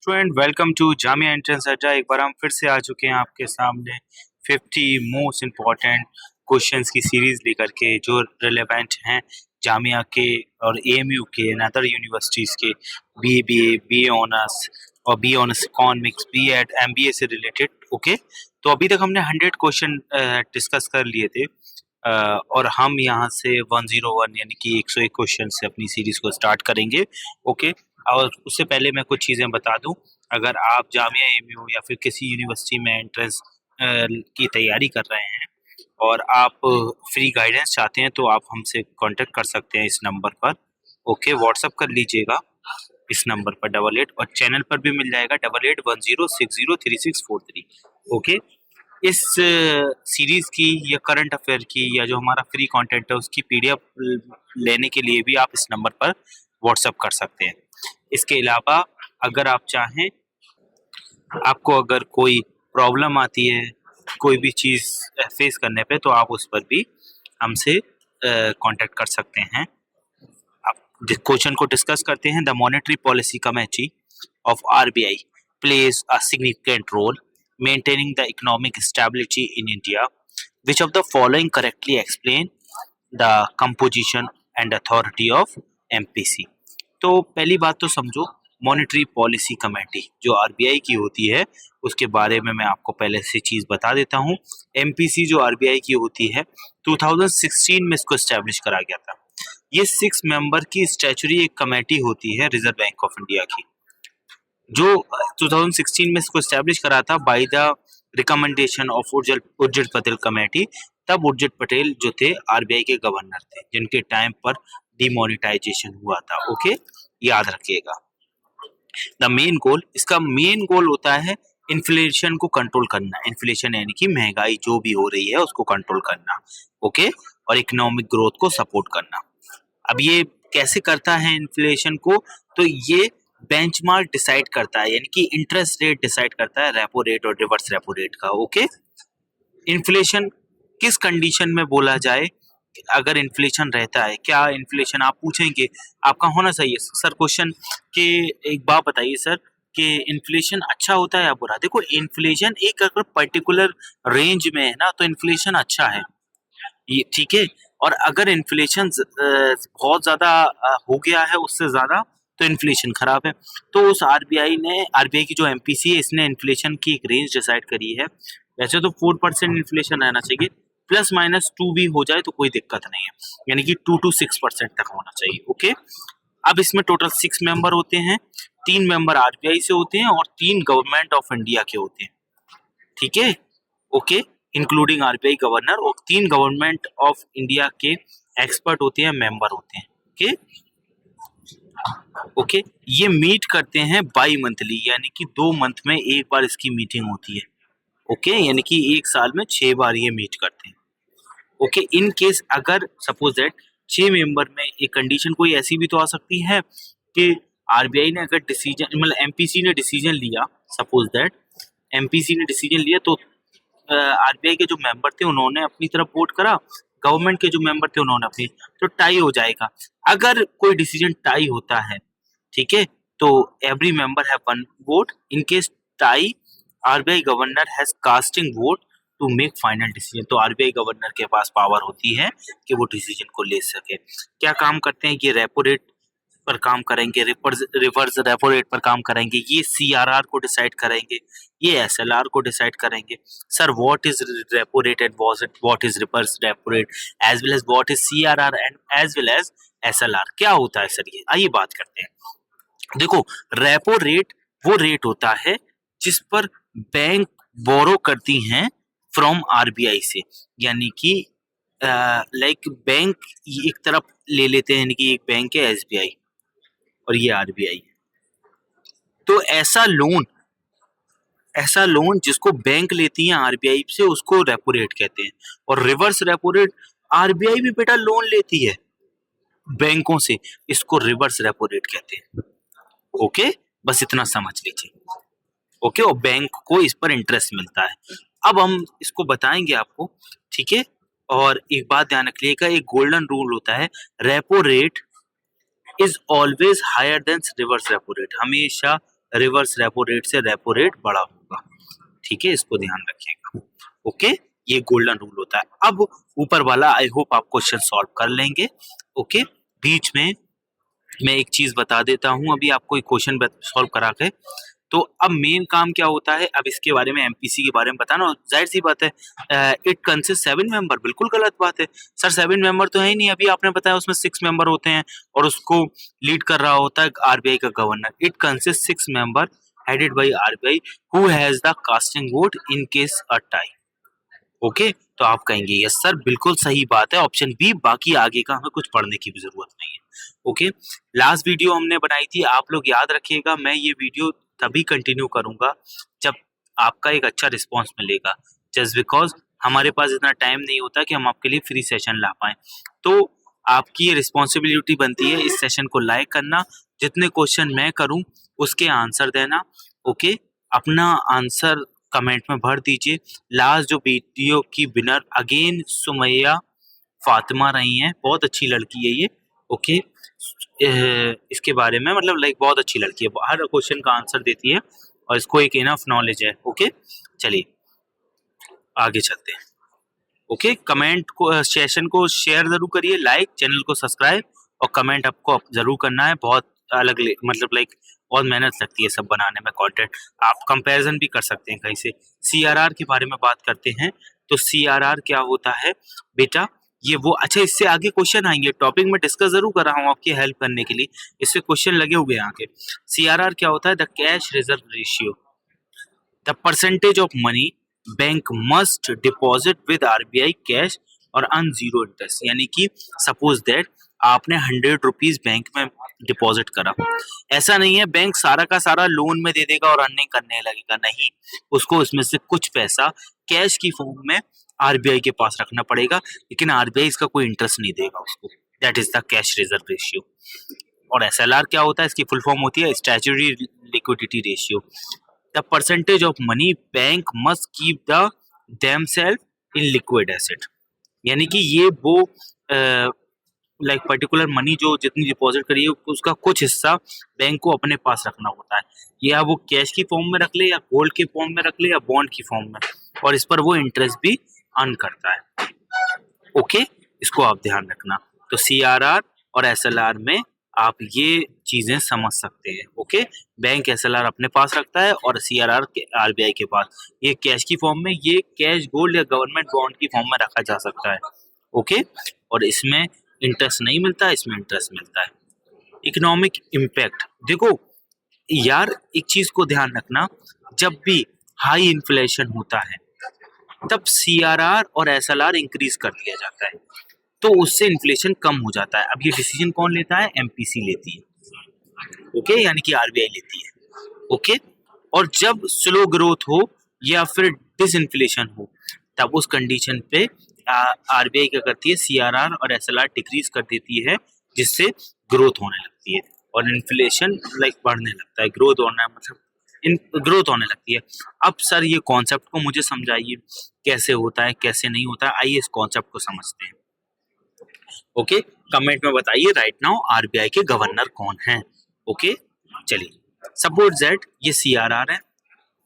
Student, welcome to Jamia entrance Adda. एक बार हम फिर से आ चुके हैं आपके सामने 50 मोस्ट इम्पॉर्टेंट क्वेश्चंस की सीरीज लेकर के, जो रिलेवेंट हैं जामिया के और एएमयू के एंड अदर यूनिवर्सिटीज़ के बीए, बीए ऑनर्स और B honours economics, BEd, MBA से रिलेटेड। ओके, तो अभी तक हमने 100 क्वेश्चन डिस्कस कर लिए थे और हम यहाँ से 101 यानी कि 101 क्वेश्चन से अपनी सीरीज को स्टार्ट करेंगे। ओके, और उससे पहले मैं कुछ चीज़ें बता दूं। अगर आप जामिया एएमयू या फिर किसी यूनिवर्सिटी में एंट्रेंस की तैयारी कर रहे हैं और आप फ्री गाइडेंस चाहते हैं तो आप हमसे कांटेक्ट कर सकते हैं इस नंबर पर। ओके, व्हाट्सअप कर लीजिएगा इस नंबर पर 88, और चैनल पर भी मिल जाएगा 8810603643। ओके, इस सीरीज की या करंट अफेयर की या जो हमारा फ्री कंटेंट है उसकी पीडीएफ लेने के लिए भी आप इस नंबर पर व्हाट्सअप कर सकते हैं। इसके अलावा अगर आप चाहें, आपको अगर कोई प्रॉब्लम आती है कोई भी चीज़ फेस करने पे, तो आप उस पर भी हमसे कांटेक्ट कर सकते हैं। आप क्वेश्चन को डिस्कस करते हैं। The monetary policy committee of RBI plays a significant role maintaining the economic stability in India. Which of the following correctly explain the composition and authority of MPC? तो पहली बात तो समझो, मॉनेटरी पॉलिसी कमेटी जो RBI की होती है उसके बारे में मैं आपको पहले से चीज़ बता देता हूँ। एमपीसी जो आरबीआई की होती है 2016 में इसको एस्टेब्लिश करा गया था। ये 6 मेंबर की स्टैचुरी एक कमेटी होती है रिजर्व बैंक ऑफ इंडिया की, जो 2016 में इसको एस्टेब्लिश करा था by the recommendation of Urjit Patel committee. तब उर्जित पटेल जो थे आरबीआई के गवर्नर थे, जिनके टाइम पर डिमोनेटाइजेशन हुआ था। ओके, याद रखिएगा। द मेन गोल, इसका मेन गोल होता है इन्फ्लेशन को कंट्रोल करना। इन्फ्लेशन यानी कि महंगाई जो भी हो रही है उसको कंट्रोल करना। ओके, और इकोनॉमिक ग्रोथ को सपोर्ट करना। अब ये कैसे करता है इन्फ्लेशन को? तो ये बेंचमार्क डिसाइड करता है, यानी कि इंटरेस्ट रेट डिसाइड करता है, रेपो रेट और रिवर्स रेपो रेट का। ओके, इन्फ्लेशन किस कंडीशन में बोला जाए अगर इन्फ्लेशन रहता है? क्या इन्फ्लेशन आप पूछेंगे, आपका होना चाहिए सर क्वेश्चन के एक बात बताइए सर कि इन्फ्लेशन अच्छा होता है या बुरा? देखो, इन्फ्लेशन एक अगर पर्टिकुलर रेंज में है ना तो इन्फ्लेशन अच्छा है, ये ठीक है। और अगर इन्फ्लेशन बहुत ज्यादा हो गया है, उससे ज्यादा, तो इन्फ्लेशन खराब है। तो उस आरबीआई की जो एमपीसी है, इसने इन्फ्लेशन की एक रेंज डिसाइड करी है। वैसे तो 4% इन्फ्लेशन रहना चाहिए, प्लस माइनस 2 भी हो जाए तो कोई दिक्कत नहीं है, यानी कि 2 to 6% तक होना चाहिए। ओके, अब इसमें टोटल 6 मेंबर होते हैं। 3 मेंबर आरबीआई से होते हैं और 3 गवर्नमेंट ऑफ इंडिया के होते हैं, ठीक है। ओके, इंक्लूडिंग आरबीआई गवर्नर, और 3 गवर्नमेंट ऑफ इंडिया के एक्सपर्ट होते हैं, मेंबर होते हैं। ओके, ओके, ये मीट करते हैं बाई मंथली, यानी कि 2 मंथ में एक बार इसकी मीटिंग होती है। ओके, यानी कि एक साल में 6 बार ये मीट करते हैं। ओके, इन केस अगर सपोज दैट 6 मेंबर में एक कंडीशन कोई ऐसी भी तो आ सकती है कि आरबीआई ने अगर डिसीजन, मतलब एमपीसी ने डिसीजन लिया, सपोज दैट एमपीसी ने डिसीजन लिया, तो आरबीआई के जो मेंबर थे उन्होंने अपनी तरफ वोट करा, गवर्नमेंट के जो मेंबर थे उन्होंने अपनी, तो टाई हो जाएगा। अगर कोई डिसीजन टाई होता है, ठीक है, तो every member have one vote. In case tie, RBI governor has casting vote to make final decision. तो आरबीआई गवर्नर के पास पावर होती है कि वो डिसीजन को ले सके। क्या काम करते हैं? ये रेपो रेट पर काम करेंगे, रिवर्स रेपो रेट पर काम करेंगे, ये सीआरआर को डिसाइड करेंगे, ये एसएलआर को डिसाइड करेंगे। Sir, what is repo rate and what is reverse repo rate, as well as what is CRR and as well as SLR, क्या होता है सर? ये आइए बात करते हैं। देखो, रेपो रेट वो रेट होता है जिस पर बैंक बोरो करती हैं फ्रॉम आरबीआई से, यानी कि लाइक बैंक एक तरफ ले लेते हैं, यानी कि एक बैंक है एसबीआई और ये आरबीआई। तो ऐसा लोन जिसको बैंक लेती है आरबीआई से उसको रेपो रेट कहते हैं। और रिवर्स रेपो रेट, आरबीआई भी बेटा लोन लेती है बैंकों से, इसको रिवर्स रेपो रेट कहते हैं। ओके, बस इतना समझ लीजिए। ओके, और बैंक को इस पर इंटरेस्ट मिलता है। अब हम इसको बताएंगे आपको, ठीक है। और एक बात ध्यान रखिएगा, एक गोल्डन रूल होता है, repo rate is always higher than reverse repo rate. हमेशा रिवर्स रेपो रेट से रेपो रेट बड़ा होगा। ठीक है, इसको ध्यान रखिएगा। ओके, ये गोल्डन रूल होता है। अब ऊपर वाला आई होप आप क्वेश्चन सॉल्व कर लेंगे। ओके, बीच में मैं एक चीज बता देता हूं, अभी आपको एक क्वेश्चन सॉल्व करा के। तो अब मेन काम क्या होता है, अब इसके बारे में एमपीसी के बारे में बताना। जाहिर सी बात है, इट कंसिस्ट 7 मेंबर, बिल्कुल गलत बात है सर, 7 मेंबर तो है ही नहीं। अभी आपने बताया उसमें 6 मेंबर होते हैं और उसको लीड कर रहा होता है आरबीआई का governor. It consist 6 member headed by RBI who has the casting vote in case a tie. Okay, तो आप कहेंगे यस सर, बिल्कुल सही बात है, ऑप्शन बी। बाकी आगे का हमें कुछ पढ़ने की भी जरूरत नहीं है। ओके, लास्ट वीडियो हमने बनाई थी, आप लोग याद रखिएगा। मैं ये वीडियो तभी कंटिन्यू करूंगा जब आपका एक अच्छा रिस्पॉन्स मिलेगा, जस्ट बिकॉज हमारे पास इतना टाइम नहीं होता कि हम आपके लिए फ्री सेशन ला पाए। तो आपकी ये रिस्पॉन्सिबिलिटी बनती है इस सेशन को लाइक करना, जितने क्वेश्चन मैं करूं उसके आंसर देना। ओके, अपना आंसर कमेंट में भर दीजिए। लास्ट जो वीडियो की विनर अगेन सुमैया फातिमा रही हैं, बहुत अच्छी लड़की है ये। ओके, इसके बारे में मतलब लाइक बहुत अच्छी लड़की है, हर क्वेश्चन का आंसर देती है और इसको एक इनफ नॉलेज है। ओके, चलिए आगे चलते हैं। ओके, कमेंट को सेशन को शेयर जरूर करिए, लाइक, चैनल को सब्सक्राइब और कमेंट आपको जरूर करना है। बहुत अलग मतलब लाइक बहुत मेहनत लगती है सब बनाने में कंटेंट। आप कंपैरिजन भी कर सकते हैं कहीं से। सीआरआर के बारे में बात करते हैं, तो सीआरआर क्या होता है बेटा, ये वो अच्छा, इससे आगे क्वेश्चन आएंगे, टॉपिक में डिस्कस जरूर कर रहा हूँ आपकी हेल्प करने के लिए, इससे क्वेश्चन लगे हुए हैं आगे। सीआरआर क्या होता है, the cash reserve ratio, the percentage of money bank must deposit with RBI cash और अन जीरो इंटरेस्ट। यानी कि सपोज दैट आपने 100 रुपीज बैंक में डिपॉजिट करा, ऐसा नहीं है बैंक सारा का सारा लोन में दे देगा और अर्निंग करने लगेगा, नहीं, उसको उसमें से कुछ पैसा कैश की फॉर्म में आरबीआई के पास रखना पड़ेगा, लेकिन आरबीआई इसका कोई इंटरेस्ट नहीं देगा उसको। That is the cash reserve ratio. और एसएलआर क्या होता है, इसकी फुल फॉर्म होती है statutory liquidity ratio, the percentage of money bank must keep the themself in liquid asset. यानी कि ये वो लाइक पर्टिकुलर मनी जो जितनी डिपॉजिट करी है उसका कुछ हिस्सा बैंक को अपने पास रखना होता है, या वो कैश की फॉर्म में रख ले, या गोल्ड की फॉर्म में रख ले, या बॉन्ड की फॉर्म में, और इस पर वो इंटरेस्ट भी अर्न करता है। ओके, इसको आप ध्यान रखना। तो सीआरआर और एसएलआर में आप ये चीजें समझ सकते हैं। ओके, बैंक एसएलआर अपने पास रखता है और सीआरआर के आरबीआई के पास, ये कैश की फॉर्म में, ये कैश, गोल्ड या गवर्नमेंट बॉन्ड की फॉर्म में रखा जा सकता है। ओके, और इसमें इंटरेस्ट नहीं मिलता, इसमें इंटरेस्ट मिलता है। इकोनॉमिक इम्पैक्ट, देखो यार एक चीज को ध्यान रखना, जब भी हाई इन्फ्लेशन होता है तब सीआरआर और एसएलआर इंक्रीज कर दिया जाता है, तो उससे इन्फ्लेशन कम हो जाता है। अब ये डिसीजन कौन लेता है, एमपीसी लेती है। ओके, यानी कि आरबीआई लेती है। ओके, और जब स्लो ग्रोथ हो या फिर डिसइन्फ्लेशन हो, तब उस कंडीशन पे आरबीआई क्या करती है, सीआरआर और एसएलआर डिक्रीज कर देती है, जिससे ग्रोथ होने लगती है और इन्फ्लेशन लाइक बढ़ने लगता है। ग्रोथ होना मतलब ग्रोथ होने लगती है। अब सर ये कॉन्सेप्ट को मुझे समझाइए, कैसे होता है कैसे नहीं होता है, आइए इस कॉन्सेप्ट को समझते हैं। ओके, कमेंट में बताइए राइट नाउ आरबीआई के गवर्नर कौन है। ओके, चलिए सपोज दैट ये सीआरआर है,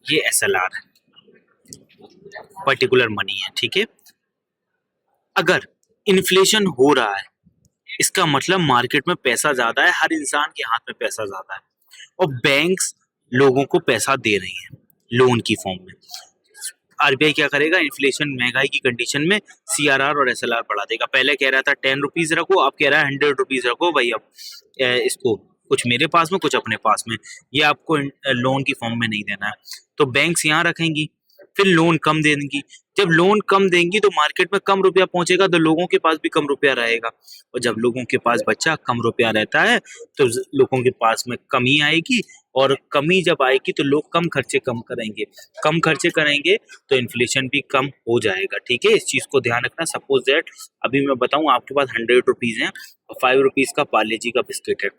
ये एसएलआर है, पर्टिकुलर मनी है। ठीक है, अगर इन्फ्लेशन हो रहा है इसका मतलब मार्केट में पैसा ज्यादा है, हर इंसान के हाथ में पैसा ज्यादा है और बैंक्स लोगों को पैसा दे रही हैं लोन की फॉर्म में। आरबीआई क्या करेगा, इन्फ्लेशन महंगाई की कंडीशन में सीआरआर और एसएलआर बढ़ा देगा। पहले कह रहा था 10 रुपीज रखो, अब कह रहा है 100 रुपीज रखो भाई, अब इसको कुछ मेरे पास में कुछ अपने पास में, ये आपको लोन की फॉर्म में नहीं देना है। तो बैंक्स यहाँ रखेंगी, फिर लोन कम देंगी। जब लोन कम देंगी तो मार्केट में कम रुपया पहुंचेगा, तो लोगों के पास भी कम रुपया रहेगा, और जब लोगों के पास बच्चा कम रुपया रहता है तो लोगों के पास में कमी आएगी, और कमी जब आएगी तो लोग कम खर्चे करेंगे तो इन्फ्लेशन भी कम हो जाएगा। ठीक है, इस चीज को ध्यान रखना। सपोज दैट अभी मैं बताऊं आपके पास 100 रुपीज है और 5 रुपीज का पार्ले जी का बिस्किट है,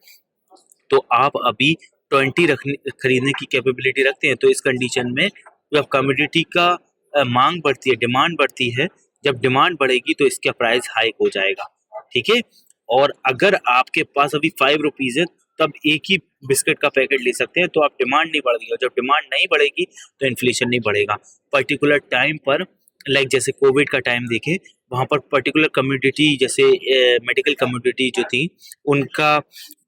तो आप अभी 20 खरीदने की कैपेबिलिटी रखते हैं। तो इस कंडीशन में जब कमोडिटी का मांग बढ़ती है, डिमांड बढ़ती है, जब डिमांड बढ़ेगी तो इसका प्राइस हाइक हो जाएगा। ठीक है, और अगर आपके पास अभी 5 रुपीज है तब एक ही बिस्किट का पैकेट ले सकते हैं, तो आप डिमांड नहीं बढ़ेगी, और जब डिमांड नहीं बढ़ेगी तो इन्फ्लेशन नहीं बढ़ेगा। पर्टिकुलर टाइम पर, लाइक जैसे कोविड का टाइम देखे, वहां पर पर्टिकुलर कम्युनिटी, जैसे मेडिकल कम्युनिटी जो थी, उनका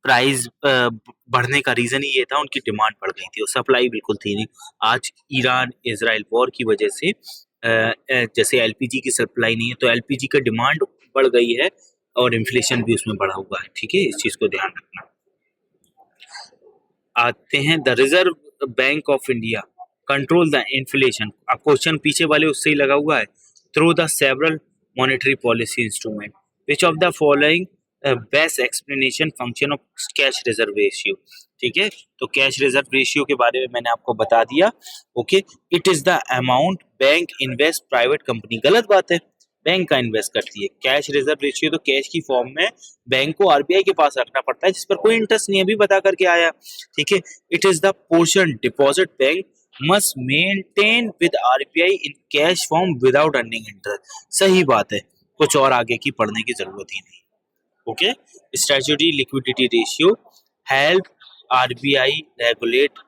प्राइस बढ़ने का रीजन ही ये था, उनकी डिमांड बढ़ गई थी और सप्लाई बिल्कुल थी नहीं। आज ईरान इजराइल वॉर की वजह से जैसे एलपीजी की सप्लाई नहीं है, तो एलपीजी का डिमांड बढ़ गई है और इन्फ्लेशन भी उसमें बढ़ा हुआ है। ठीक है, इस चीज को ध्यान रखना। आते हैं the reserve bank of India control the inflation. Question पीछे वाले उससे ही लगा हुआ है। Through the several monetary policy instrument which of the following best explanation function of cash reserve ratio. ठीक है, तो कैश रिजर्व रेशियो के बारे में मैंने आपको बता दिया। Okay, it is the amount bank invest private company. गलत बात है, बैंक का इन्वेस्ट करती है। कैश रिजर्व रेशियो तो कैश की फॉर्म में बैंक को आरबीआई के पास रखना पड़ता है, जिस पर कोई इंटरेस्ट नहीं अभी बता करके आया। ठीक है, it is the portion deposit bank must maintain with RBI in cash form without earning interest. सही बात है, कुछ और आगे की पढ़ने की जरूरत ही नहीं। Okay, statutory liquidity ratio help RBI regulate,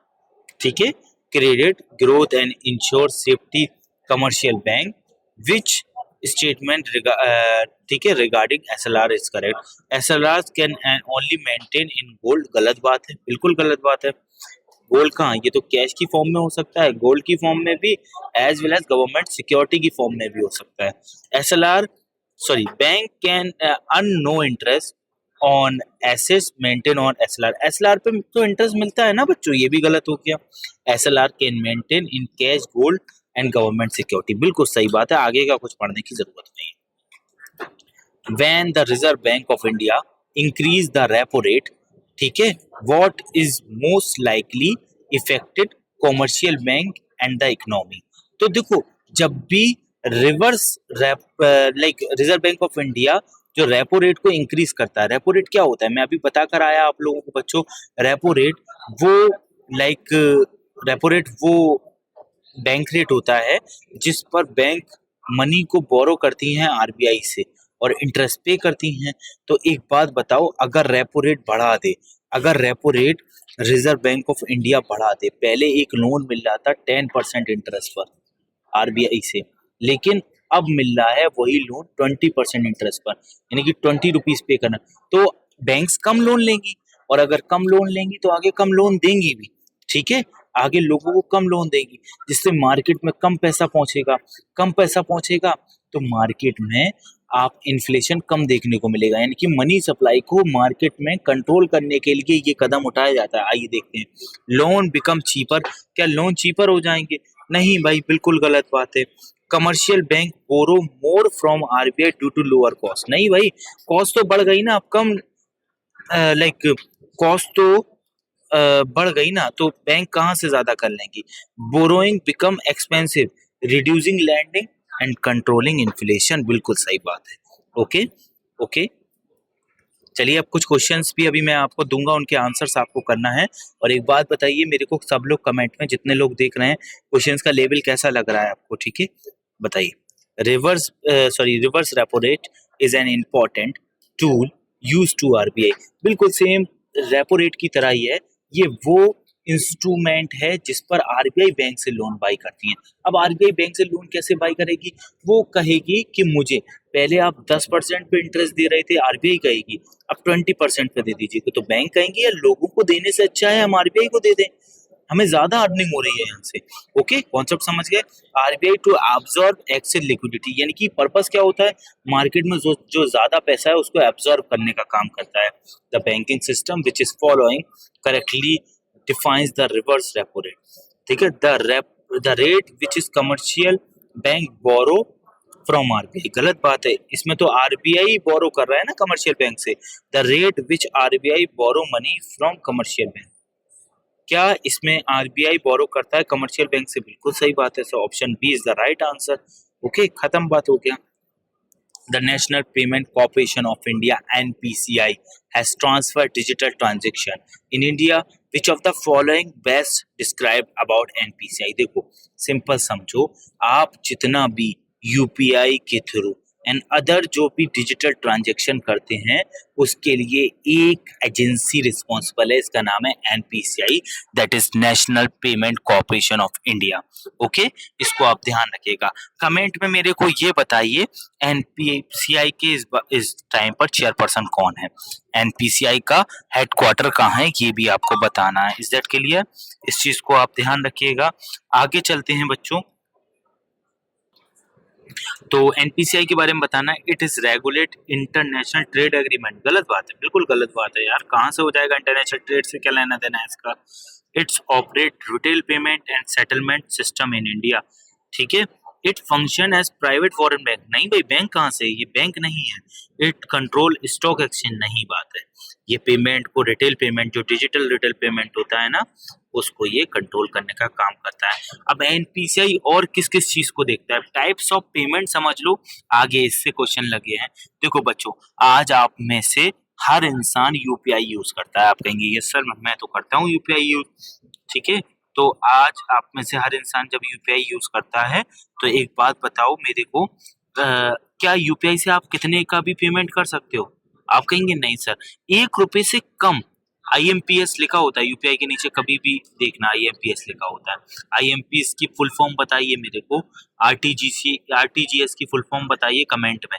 ठीक है, credit growth and ensure safety commercial bank which statement ठीक है regarding SLR is correct. SLR can only maintain in gold. गलत बात है, बिल्कुल गलत बात है। गोल्ड कहाँ, ये तो कैश की फॉर्म में हो सकता है, गोल्ड की फॉर्म में भी, as well as government security की फॉर्म में भी हो सकता है। SLR sorry bank can earn no interest on assets maintain on SLR. SLR पे तो इंटरेस्ट मिलता है ना बच्चों, ये भी गलत हो गया। SLR can maintain in cash gold and government security. बिल्कुल सही बात है, आगे का कुछ पढ़ने की जरूरत नहीं है। When the reserve bank of India increase the repo rate, ठीक है, what is most likely affected commercial bank and the economy. तो देखो, जब भी reverse like reserve bank of India जो रेपो रेट को इंक्रीज करता है, रेपो रेट क्या होता है मैं अभी बता कर आया आप लोगों को बच्चों। रेपो रेट वो लाइक रेपो रेट वो बैंक रेट होता है जिस पर बैंक मनी को बोरो करती हैं आरबीआई से और इंटरेस्ट पे करती हैं। तो एक बात बताओ, अगर रेपो रेट बढ़ा दे, अगर repo rate reserve bank of India बढ़ा दे, पहले एक लोन मिल रहा था 10% इंटरेस्ट पर आरबीआई से, लेकिन अब मिल रहा है वही लोन 20% इंटरेस्ट पर, यानी कि 20 रुपीज पे करना। तो बैंक्स कम लोन लेंगी, और अगर कम लोन लेंगी तो आगे कम लोन देंगी भी। ठीक है, आगे लोगों को कम लोन देगी, जिससे मार्केट में कम पैसा पहुंचेगा। कम पैसा पहुंचेगा तो मार्केट में आप इन्फ्लेशन कम देखने को मिलेगा, यानी कि मनी सप्लाई को मार्केट में कंट्रोल करने के लिए ये कदम उठाया जाता है। आइए देखते हैं, लोन बिकम चीपर। क्या लोन चीपर हो जाएंगे? नहीं भाई, बिल्कुल गलत बात है। Commercial bank borrow more from RBI due to lower cost. नहीं भाई, कॉस्ट तो बढ़ गई ना, अब कम लाइक कॉस्ट तो बढ़ गई ना, तो बैंक कहाँ से ज्यादा कर लेंगी। Borrowing become expensive, reducing lending and controlling inflation. बिल्कुल सही बात है। ओके ओके, चलिए अब कुछ क्वेश्चंस भी अभी मैं आपको दूंगा, उनके आंसर्स आपको करना है। और एक बात बताइए मेरे को, सब लोग कमेंट में, जितने लोग देख रहे हैं, क्वेश्चंस का लेवल कैसा लग रहा है आपको? ठीक है, बताइए। Reverse repo rate is an important tool use to RBI. बिल्कुल सेम रेपो रेट की तरह ही है, ये वो इंस्ट्रूमेंट है जिस पर आरबीआई बैंक से लोन बाई करती है। अब आरबीआई बैंक से लोन कैसे बाई करेगी? वो कहेगी कि मुझे पहले आप 10% पे इंटरेस्ट दे रहे थे, आरबीआई कहेगी अब 20% पे दे दीजिए। तो बैंक कहेंगे यार लोगों को देने से अच्छा है हम आरबीआई को दे दें, हमें ज्यादा अर्निंग हो रही है यहाँ से। ओके, कॉन्सेप्ट समझ गए। RBI to absorb excess liquidity, यानी कि पर्पस क्या होता है, मार्केट में जो ज्यादा पैसा है उसको एब्जॉर्ब करने का काम करता है। The banking system which is following correctly defines the reverse repo rate. ठीक है, the rate which is commercial bank borrow from RBI. गलत बात है, इसमें तो आरबीआई बोरो कर रहा है ना कमर्शियल बैंक से। The rate which RBI borrow money from commercial bank. क्या इसमें आरबीआई बोरो करता है कमर्शियल बैंक से? बिल्कुल सही बात है, so option B is the right answer. Okay, खत्म बात हो गया। The National Payment Corporation of India (NPCI) has transferred digital transaction in India. Which of the following best describe about NPCI? देखो सिंपल समझो, आप जितना भी यूपीआई के थ्रू एंड अदर जो भी डिजिटल ट्रांजैक्शन करते हैं उसके लिए एक एजेंसी रिस्पॉन्सिबल है, इसका नाम है NPCI, that is national payment corporation of India. Okay, इसको आप ध्यान रखिएगा। कमेंट में मेरे को ये बताइए एनपीसीआई के इस टाइम पर चेयरपर्सन कौन है, एनपीसीआई का हेडक्वार्टर कहाँ है ये भी आपको बताना है। Is that clear? इस चीज को आप ध्यान रखिएगा। आगे चलते हैं बच्चों। तो एनपीसीआई के बारे में बताना है, it is regulate international trade agreement. गलत बात है, बिल्कुल गलत बात है यार, कहाँ से हो जाएगा इंटरनेशनल ट्रेड से, क्या लेना देना है इसका। It's operate retail payment and settlement system in India. ठीक है, it function as private foreign bank. नहीं भाई, बैंक कहाँ से, ये बैंक नहीं है। इट कंट्रोल स्टॉक एक्सचेंज, नहीं बात है। ये पेमेंट को, रिटेल पेमेंट, जो डिजिटल रिटेल पेमेंट होता है ना, उसको ये कंट्रोल करने का काम करता है। अब एनपीसीआई और किस किस चीज को देखता है, टाइप्स ऑफ पेमेंट समझ लो, आगे इससे क्वेश्चन लगे हैं। देखो बच्चों, आज आप में से हर इंसान यूपीआई यूज करता है। आप कहेंगे यस सर, मैं तो करता हूँ यूपीआई यूज। ठीक है, तो आज आप में से हर इंसान जब यूपीआई यूज करता है तो एक बात बताओ मेरे को, क्या यूपीआई से आप कितने का भी पेमेंट कर सकते हो? आप कहेंगे नहीं सर, 1 रुपए से कम। आईएमपीएस लिखा होता है यूपीआई के नीचे, कभी भी देखना आईएमपीएस लिखा होता है। आईएमपीएस की फुल फॉर्म बताइए मेरे को, आरटीजीएस की फुल फॉर्म बताइए कमेंट में।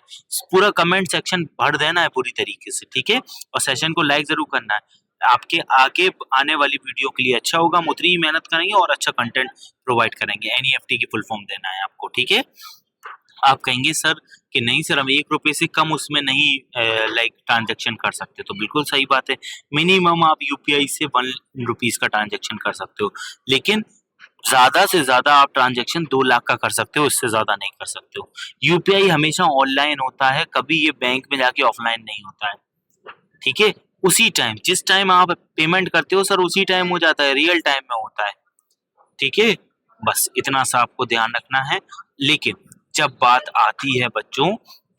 पूरा कमेंट सेक्शन भर देना है पूरी तरीके से, ठीक है, और सेशन को लाइक जरूर करना है। आपके आगे आने वाली वीडियो के लिए अच्छा होगा, हम उतनी ही मेहनत करेंगे और अच्छा कंटेंट प्रोवाइड करेंगे। एनईएफटी की फुल फॉर्म देना है आपको, ठीक है। आप कहेंगे सर कि नहीं सर, हम 1 रुपए से कम उसमें नहीं लाइक ट्रांजेक्शन कर सकते, तो बिल्कुल सही बात है। मिनिमम आप यूपीआई से 1 रुपीज का ट्रांजेक्शन कर सकते हो, लेकिन ज्यादा से ज्यादा आप ट्रांजेक्शन 2 लाख का कर सकते हो, इससे ज्यादा नहीं कर सकते हो। यूपीआई हमेशा ऑनलाइन होता है, कभी ये बैंक में जाके ऑफलाइन नहीं होता है। ठीक है, उसी टाइम, जिस टाइम आप पेमेंट करते हो सर, उसी टाइम हो जाता है, रियल टाइम में होता है। ठीक है, बस इतना सा आपको ध्यान रखना है। लेकिन जब बात आती है बच्चों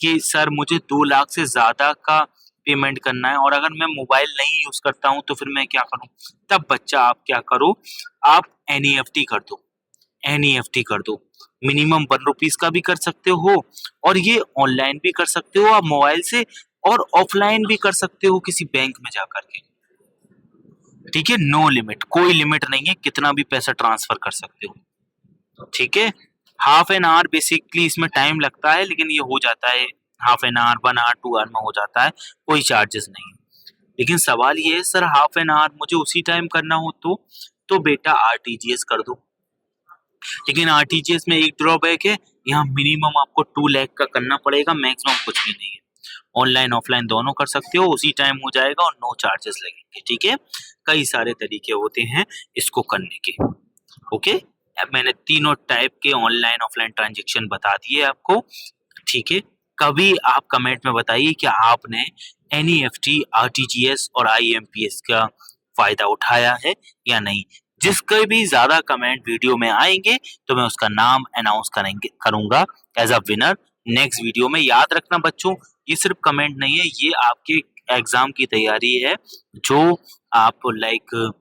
कि सर मुझे 2 लाख से ज्यादा का पेमेंट करना है और अगर मैं मोबाइल नहीं यूज करता हूं तो फिर मैं क्या करूं, तब बच्चा आप क्या करो, आप एनईएफटी कर दो। एनईएफटी कर दो, मिनिमम 1 रुपीज का भी कर सकते हो, और ये ऑनलाइन भी कर सकते हो आप मोबाइल से, और ऑफलाइन भी कर सकते हो किसी बैंक में जाकर के। ठीक है, नो लिमिट, कोई लिमिट नहीं है, कितना भी पैसा ट्रांसफर कर सकते हो। ठीक है, हाफ एन आवर बेसिकली इसमें टाइम लगता है, लेकिन ये हो जाता है half an hour, 1 hour, 2 hour में हो जाता है, कोई चार्जेस नहीं। लेकिन सवाल ये है सर, हाफ एन आवर मुझे उसी टाइम करना हो तो बेटा आरटीजीएस कर दो। लेकिन आरटीजीएस में एक ड्रॉबैक है, यहाँ मिनिमम आपको 2 लाख का करना पड़ेगा, मैक्सिमम कुछ भी नहीं है। ऑनलाइन ऑफलाइन दोनों कर सकते हो, उसी टाइम हो जाएगा और नो चार्जेस लगेंगे। ठीक है, कई सारे तरीके होते हैं इसको करने के। ओके, अब मैंने तीनों टाइप के ऑनलाइन ऑफलाइन ट्रांजेक्शन बता दिए आपको। ठीक है, कभी आप कमेंट में बताइए कि आपने एनईएफटी, आरटीजीएस और आईएमपीएस का फायदा उठाया है या नहीं। जिसके भी ज्यादा कमेंट वीडियो में आएंगे तो मैं उसका नाम अनाउंस करूंगा as a winner next video में। याद रखना बच्चों, ये सिर्फ कमेंट नहीं है, ये आपके एग्जाम की तैयारी है जो आप लाइक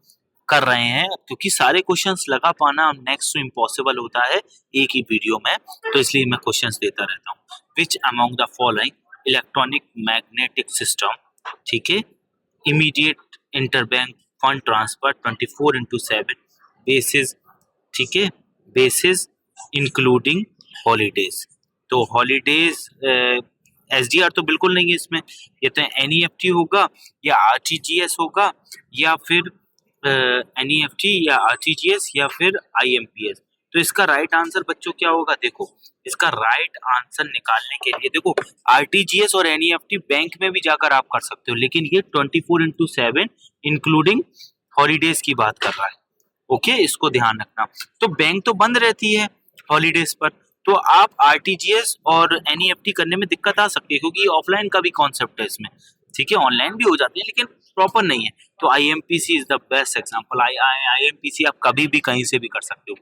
कर रहे हैं, क्योंकि सारे क्वेश्चंस लगा पाना नेक्स्ट टू इम्पॉसिबल होता है एक ही वीडियो में, तो इसलिए मैं क्वेश्चंस देता रहता हूँ। विच among the following electronic magnetic system, ठीक है, immediate interbank fund transfer 24/7 basis, ठीक है, बेसिस इंक्लूडिंग हॉलीडेज। तो हॉलीडेज एसडीआर तो बिल्कुल नहीं है इसमें, ये तो एनईएफटी होगा या आरटीजीएस होगा या फिर एनईएफटी या आरटीजीएस या फिर आईएमपीएस। तो इसका राइट आंसर बच्चों क्या होगा, देखो इसका राइट आंसर निकालने के लिए, देखो आरटीजीएस और एनईएफटी बैंक में भी जाकर आप कर सकते हो, लेकिन ये 24/7 इंक्लूडिंग हॉलीडेज की बात कर रहा है। ओके, इसको ध्यान रखना। तो बैंक तो बंद रहती है हॉलीडेज पर, तो आप आरटीजीएस और एनईएफटी करने में दिक्कत आ सकती है, क्योंकि ऑफलाइन का भी कॉन्सेप्ट है इसमें। ठीक है, ऑनलाइन भी हो जाती है लेकिन प्रॉपर नहीं है। तो आईएमपीसी इज द बेस्ट एग्जांपल। आईएमपीसी आप कभी भी कहीं से भी कर सकते हो।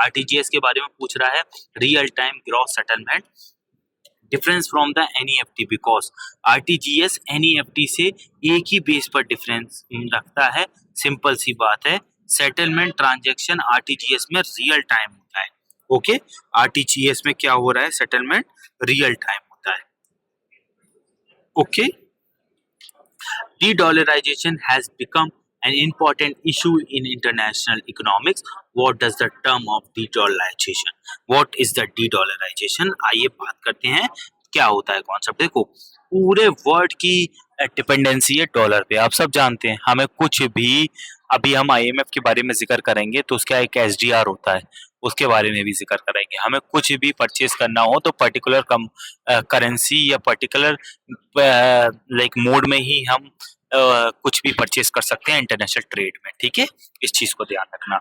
आरटीजीएस के बारे में पूछ रहा है, real time gross settlement, difference from the NEFT, because RTGS NEFT से एक ही बेस पर डिफरेंस रखता है। सिंपल सी बात है, सेटलमेंट ट्रांजैक्शन आरटीजीएस में रियल टाइम होता है। ओके, आरटीजीएस में क्या हो रहा है, सेटलमेंट रियल टाइम होता है। Okay, de-dollarization has become an important issue in international economics. What does the term of de-dollarization? What is the de-dollarization? आइए बात करते हैं क्या होता है कॉन्सेप्ट। देखो, पूरे वर्ल्ड की डिपेंडेंसी है डॉलर पे, आप सब जानते हैं। हमें कुछ भी, अभी हम आईएमएफ के बारे में जिक्र करेंगे तो उसका एक एसडीआर होता है, उसके बारे में भी जिक्र करेंगे। हमें कुछ भी परचेज करना हो तो पर्टिकुलर करेंसी या पर्टिकुलर लाइक मोड में ही हम कुछ भी परचेज कर सकते हैं इंटरनेशनल ट्रेड में, ठीक है। इस चीज को ध्यान रखना।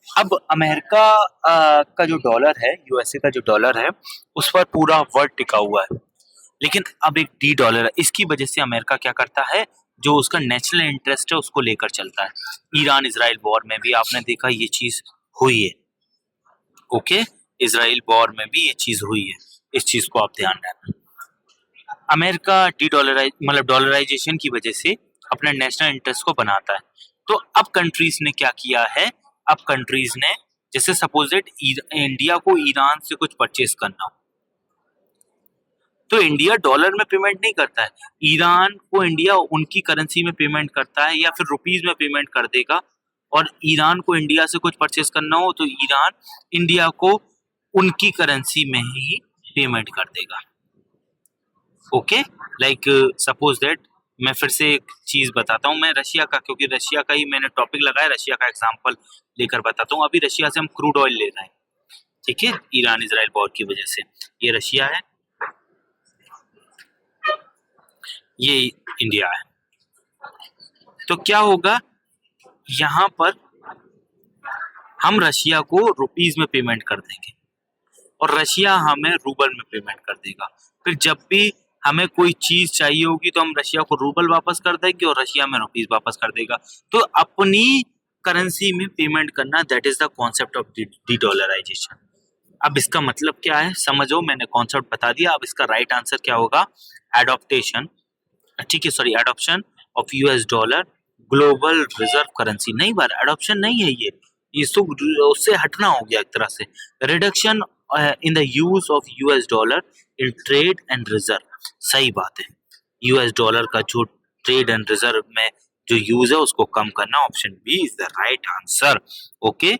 अब अमेरिका का जो डॉलर है, यूएसए का जो डॉलर है, उस पर पूरा वर्ल्ड टिका हुआ है। लेकिन अब एक डी डॉलर है, इसकी वजह से अमेरिका क्या करता है, जो उसका नेशनल इंटरेस्ट है उसको लेकर चलता है। ईरान इजराइल वॉर में भी आपने देखा ये चीज हुई है। ओके, इजराइल वॉर में भी ये चीज हुई है, इस चीज को आप ध्यान रखना। अमेरिका डी डॉलराइज मतलब डॉलराइजेशन की वजह से अपने नेशनल इंटरेस्ट को बनाता है। तो अब कंट्रीज ने क्या किया है, अब कंट्रीज ने, जैसे सपोज दैट इंडिया को ईरान से कुछ परचेज करना हो तो इंडिया डॉलर में पेमेंट नहीं करता है, ईरान को इंडिया उनकी करेंसी में पेमेंट करता है या फिर रुपीज में पेमेंट कर देगा। और ईरान को इंडिया से कुछ परचेज करना हो तो ईरान इंडिया को उनकी करेंसी में ही पेमेंट कर देगा। ओके, लाइक सपोज दैट मैं फिर से एक चीज बताता हूँ, मैं रशिया का, क्योंकि रशिया का ही मैंने टॉपिक लगाया, रशिया का एग्जांपल लेकर बताता हूँ। अभी रशिया से हम क्रूड ऑयल ले रहे हैं, ठीक है, ईरान इजराइल वॉर की वजह से। ये रशिया है, ये इंडिया है। तो क्या होगा, यहाँ पर हम रशिया को रुपीज में पेमेंट कर देंगे और रशिया हमें रूबल में पेमेंट कर देगा। फिर जब भी हमें कोई चीज चाहिए होगी तो हम रशिया को रूबल वापस कर देंगे और रशिया में रुपीज वापस कर देगा। तो अपनी करेंसी में पेमेंट करना, that is the concept of dedollarization. अब इसका मतलब क्या है समझो, मैंने कॉन्सेप्ट बता दिया। अब इसका राइट आंसर क्या होगा, एडॉप्टेशन, ठीक है, sorry, adoption of US dollar global reserve currency. नहीं बार एडॉप्शन नहीं है ये तो उससे हटना हो गया एक तरह से। Reduction in the use of US dollar in trade and reserve. सही बात है, यूएस डॉलर का जो ट्रेड एंड रिजर्व में जो यूज है उसको कम करना, option B is the right answer. Okay,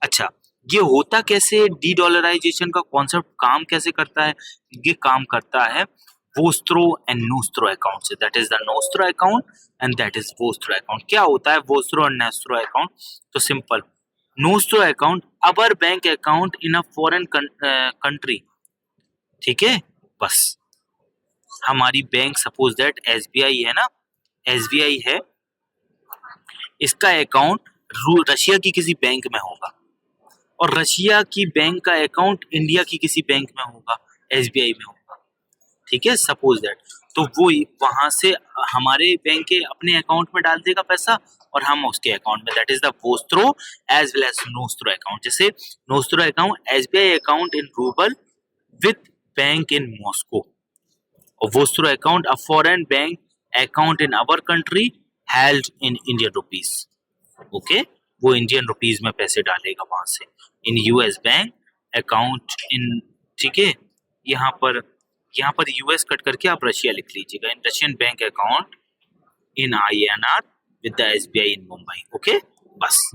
अच्छा, ये होता कैसे, डी डॉलराइजेशन का कॉन्सेप्ट काम कैसे करता है? ये काम करता है वोस्त्रो एंड नोस्त्रो अकाउंट से, that is the nostro account and that is vostro account. क्या होता है वोस्त्रो और नोस्त्रो अकाउंट? तो simple, nostro account our bank account in a foreign country, ठीक है। बस हमारी बैंक, सपोज दैट एसबीआई है ना, एसबीआई है, इसका अकाउंट रशिया की किसी बैंक में होगा और रशिया की बैंक का अकाउंट इंडिया की किसी बैंक में होगा, एसबीआई में होगा, ठीक है, सपोज दैट। तो वो वहां से हमारे बैंक के अपने अकाउंट में डाल देगा पैसा और हम उसके अकाउंट में, that is the vostro as well as nostro account. जैसे nostro account SBI account in rouble with bank in Moscow, और vostro account a foreign bank account in our country held in Indian rupees. Okay, वो Indian rupees में पैसे डालेगा वहां से, in US bank account in, ठीक है। यहाँ पर यूएस कट करके आप रशिया लिख लीजिएगा, इन Russian bank account in INR with the SBI in Mumbai. Okay, बस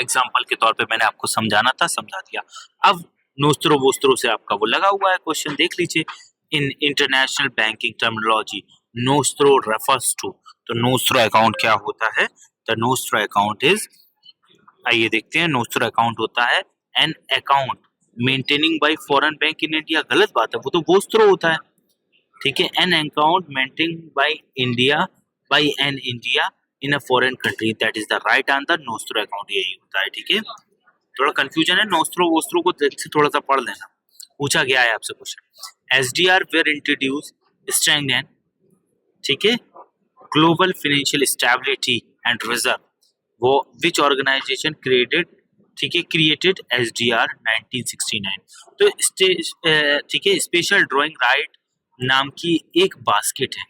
एग्जांपल के तौर पे मैंने आपको समझाना था, समझा दिया। अब नोस्त्रो वोस्त्रो से आपका वो लगा हुआ है क्वेश्चन, देख लीजिए। In international banking terminology nostro refers to, तो नोस्त्रो अकाउंट क्या होता है? द नोस्त्रो अकाउंट इज, आइए देखते हैं, नोस्त्रो अकाउंट होता है an account maintaining bye foreign bank in India. गलत बात है, वो तो वोस्त्रो होता है, ठीक है। An account maintain by India, by an India in a foreign country, that is the right answer, nostro account यही होता है, ठीक है। थोड़ा कंफ्यूजन है, नोस्त्रो वोस्त्रो को से थोड़ा सा पढ़ लेना, पूछा गया है आपसे question. SDR were introduce strengthen, ठीक है, global financial stability and reserve, वो विच ऑर्गेनाइजेशन क्रिएटेड, ठीक है, क्रिएटेड एसडीआर 1969। तो ठीक है, स्पेशल ड्राइंग राइट नाम की एक बास्केट है।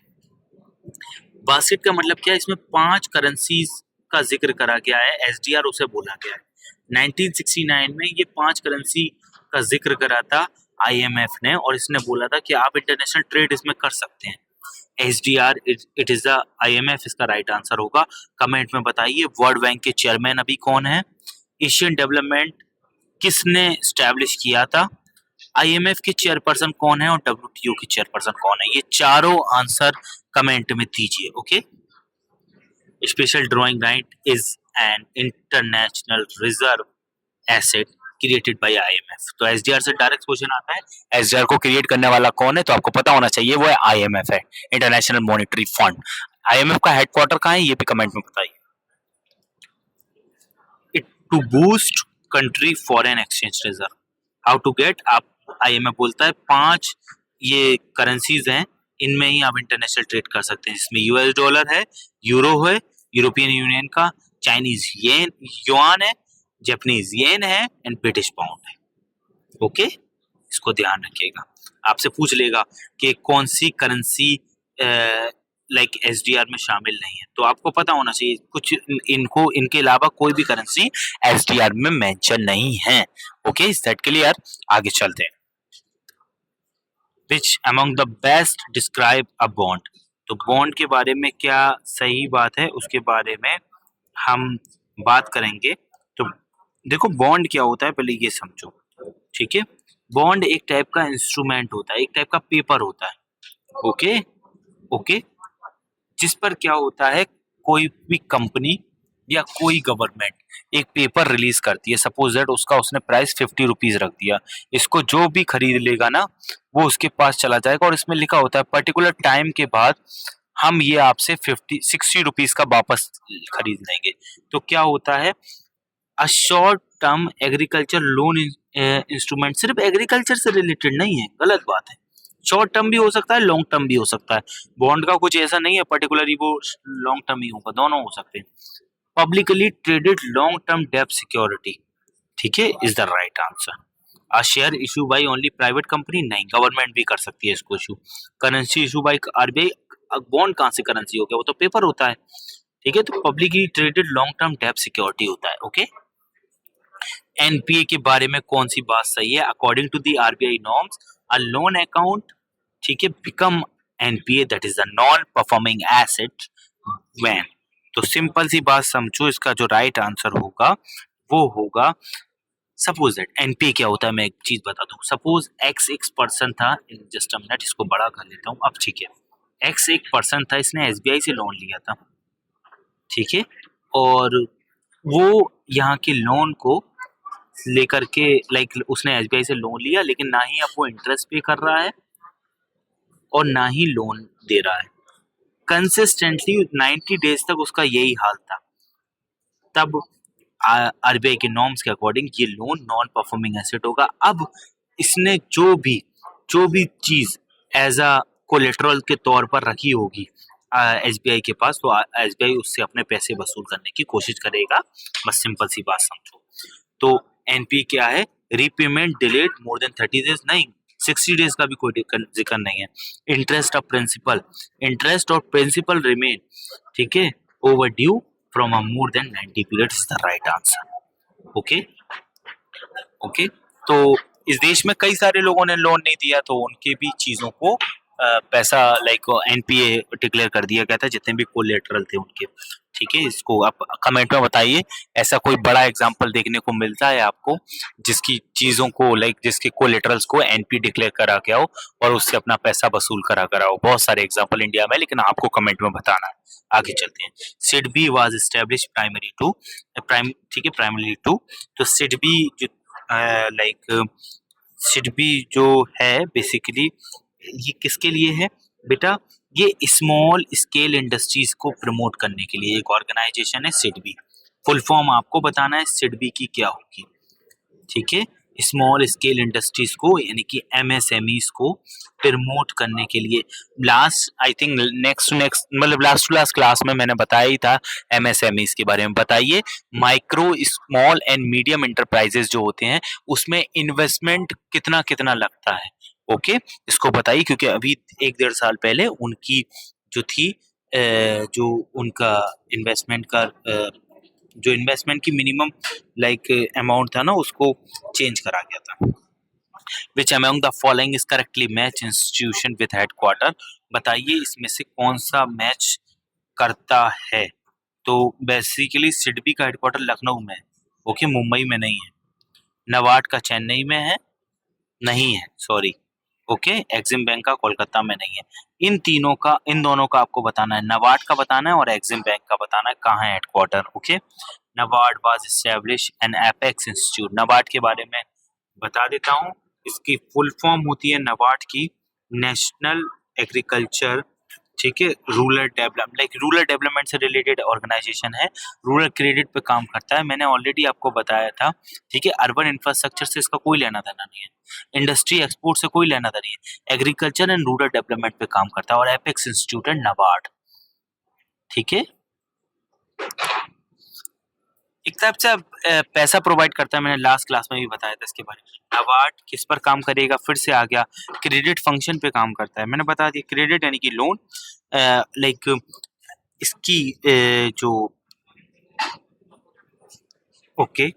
बास्केट का मतलब क्या है, इसमें 5 करेंसीज का जिक्र करा गया है, एसडीआर उसे बोला गया है। 1969 में ये 5 करेंसी का जिक्र करा था IMF ने, और इसने बोला था कि आप इंटरनेशनल ट्रेड इसमें कर सकते हैं। SDR, it is the IMF इसका राइट आंसर होगा। कमेंट में बताइए वर्ल्ड बैंक के चेयरमैन अभी कौन है, एशियन डेवलपमेंट किसने स्टैब्लिश किया था, IMF के चेयरपर्सन कौन है और WTO के चेयरपर्सन कौन है। ये चारों आंसर कमेंट में दीजिए। Okay. Special drawing right is an international reserve asset created by IMF। तो SDR से डायरेक्ट क्वेश्चन आता है, SDR को क्रिएट करने वाला कौन है, तो आपको पता होना चाहिए वो है IMF है, इंटरनेशनल मॉनेटरी फंड। IMF का हेडक्वार्टर कहाँ है ये भी कमेंट में बताइए। It to boost country foreign exchange reserve, how to get, आप IMF बोलता है 5 ये करेंसीज हैं, इनमें ही आप इंटरनेशनल ट्रेड कर सकते हैं, जिसमें US डॉलर है, यूरो है यूरोपियन यूनियन का, चाइनीज येन युआन है, जापानीज येन है एंड ब्रिटिश पाउंड है। ओके, इसको ध्यान रखिएगा। आपसे पूछ लेगा कि कौन सी करेंसी लाइक SDR में शामिल नहीं है, तो आपको पता होना चाहिए कुछ इनको, इनके अलावा कोई भी करेंसी SDR में मेंशन नहीं है। Okay, is that clear? आगे चलते हैं। विच among the best describe a bond, तो बॉन्ड के बारे में क्या सही बात है उसके बारे में हम बात करेंगे। तो देखो बॉन्ड क्या होता है पहले ये समझो, ठीक है। बॉन्ड एक टाइप का इंस्ट्रूमेंट होता है, एक टाइप का पेपर होता है। ओके ओके, जिस पर क्या होता है, कोई भी कंपनी या कोई गवर्नमेंट एक पेपर रिलीज करती है, सपोज दैट उसका उसने प्राइस 50 रुपीज रख दिया, इसको जो भी खरीद लेगा ना वो उसके पास चला जाएगा, और इसमें लिखा होता है पर्टिकुलर टाइम के बाद हम ये आपसे 60 रुपीज का वापस खरीद लेंगे। तो क्या होता है, a short term agriculture loan instrument, सिर्फ एग्रीकल्चर से रिलेटेड नहीं है, गलत बात है। शॉर्ट टर्म भी हो सकता है, लॉन्ग टर्म भी हो सकता है। बॉन्ड का कुछ ऐसा नहीं है पर्टिकुलरली वो लॉन्ग टर्म ही होगा, दोनों हो सकते हैं। पब्लिकली ट्रेडेड लॉन्ग टर्म डेब्ट सिक्योरिटी, ठीक है, is the right answer. A share issue by only private company, नहीं, गवर्नमेंट भी कर सकती है इसको issue. Currency issue bye RBI, bond कहाँ से करेंसी हो गया, वो तो पेपर होता है, ठीक है। तो पब्लिकली ट्रेडेड लॉन्ग टर्म डेब्ट सिक्योरिटी होता है। ओके, NPA के बारे में कौन सी बात सही है, according to the RBI norms a loan account, ठीक है, become NPA that is the non performing asset when. तो सिंपल सी बात समझो, इसका जो राइट आंसर होगा वो होगा, सपोज दैट NPA क्या होता है, मैं एक चीज बता दूं, सपोज X एक पर्सन था, जस्ट अ मिनट इसको बड़ा कर लेता हूं अब, ठीक है। X एक पर्सन था, इसने SBI से लोन लिया था, ठीक है, और वो यहाँ के लोन को लेकर के लाइक उसने SBI से लोन लिया, लेकिन ना ही अब वो इंटरेस्ट पे कर रहा है और ना ही लोन दे रहा है, कंसिस्टेंटली 90 डेज तक उसका यही हाल था। तब RBI के नॉर्म्स के अकॉर्डिंग ये लोन नॉन परफॉर्मिंग एसेट होगा। अब इसने जो भी चीज एज अ कोलेटरल के तौर पर रखी होगी SBI के पास, तो SBI उससे अपने पैसे वसूल करने की कोशिश करेगा। बस सिंपल सी बात समझो। तो NPA क्या है, repayment delayed more than 30 days, नहीं 60 डेज का भी कोई जिक्र नहीं है। इंटरेस्ट ऑफ प्रिंसिपल, इंटरेस्ट और प्रिंसिपल रिमेन, ठीक है, over due from a more than 90 period is the right answer. Okay okay, तो इस देश में कई सारे लोगों ने लोन नहीं दिया, तो उनके भी चीजों को पैसा लाइक NPA डिक्लेयर कर दिया गया था, जितने भी कोलेटरल थे उनके, ठीक है। इसको आप कमेंट में बताइए, ऐसा कोई बड़ा एग्जांपल देखने को मिलता है आपको जिसकी चीजों को लाइक जिसके कोलेटरल्स को NPA डिक्लेयर करा गया हो और उससे अपना पैसा वसूल करा करा हो। बहुत सारे एग्जांपल इंडिया में, लेकिन आपको कमेंट में बताना है। आगे चलते हैं। SIDBI was establish primary to prime, ठीक है, प्राइमरी टू, तो सिडबी जो लाइक सिडबी जो है बेसिकली ये किसके लिए है बेटा, ये स्मॉल स्केल इंडस्ट्रीज को प्रमोट करने के लिए एक ऑर्गेनाइजेशन है सिडबी। फुल फॉर्म आपको बताना है सिडबी की क्या होगी, ठीक है। स्मॉल स्केल इंडस्ट्रीज को यानी कि MSMEs को प्रमोट करने के लिए, लास्ट आई थिंक नेक्स्ट मतलब लास्ट टू लास्ट क्लास में मैंने बताया ही था MSMEs के बारे में। बताइए, micro small and medium enterprises जो होते हैं उसमें इन्वेस्टमेंट कितना कितना लगता है। ओके, इसको बताइए, क्योंकि अभी 1-1.5 साल पहले उनकी जो थी जो उनका इन्वेस्टमेंट का जो इन्वेस्टमेंट की मिनिमम लाइक अमाउंट था ना उसको चेंज करा गया था। विच among the following is correctly match institution with headquarter, बताइए इसमें से कौन सा मैच करता है। तो बेसिकली सिडबी का हेडक्वार्टर लखनऊ में है, ओके, मुंबई में नहीं है। नबार्ड का चेन्नई में है, नहीं है, सॉरी, ओके। एक्सिम बैंक का कोलकाता में नहीं है। इन दोनों का आपको बताना है, नबार्ड का बताना है और एक्सिम बैंक का बताना है कहाँ है headquarter, okay. NABARD was establish N apex institute, NABARD के बारे में बता देता हूँ। इसकी फुल फॉर्म होती है नबार्ड की, नेशनल एग्रीकल्चर, ठीक है, रूरल डेवलपमेंट से रिलेटेड ऑर्गेनाइजेशन है। रूरल क्रेडिट पे काम करता है, मैंने ऑलरेडी आपको बताया था, ठीक है। अर्बन इंफ्रास्ट्रक्चर से इसका कोई लेना देना नहीं है, इंडस्ट्री एक्सपोर्ट से कोई लेना देना नहीं है, एग्रीकल्चर एंड रूरल डेवलपमेंट पे काम करता है, और एपेक्स इंस्टीट्यूट एंड नबार्ड, ठीक है। एक तरफ से पैसा प्रोवाइड करता है, मैंने लास्ट क्लास में भी बताया था इसके बारे में। नबार्ड किस पर काम करेगा, फिर से आ गया, क्रेडिट फंक्शन पे काम करता है, मैंने बता दिया। क्रेडिट यानी कि लोन, लाइक इसकी जो, ओके,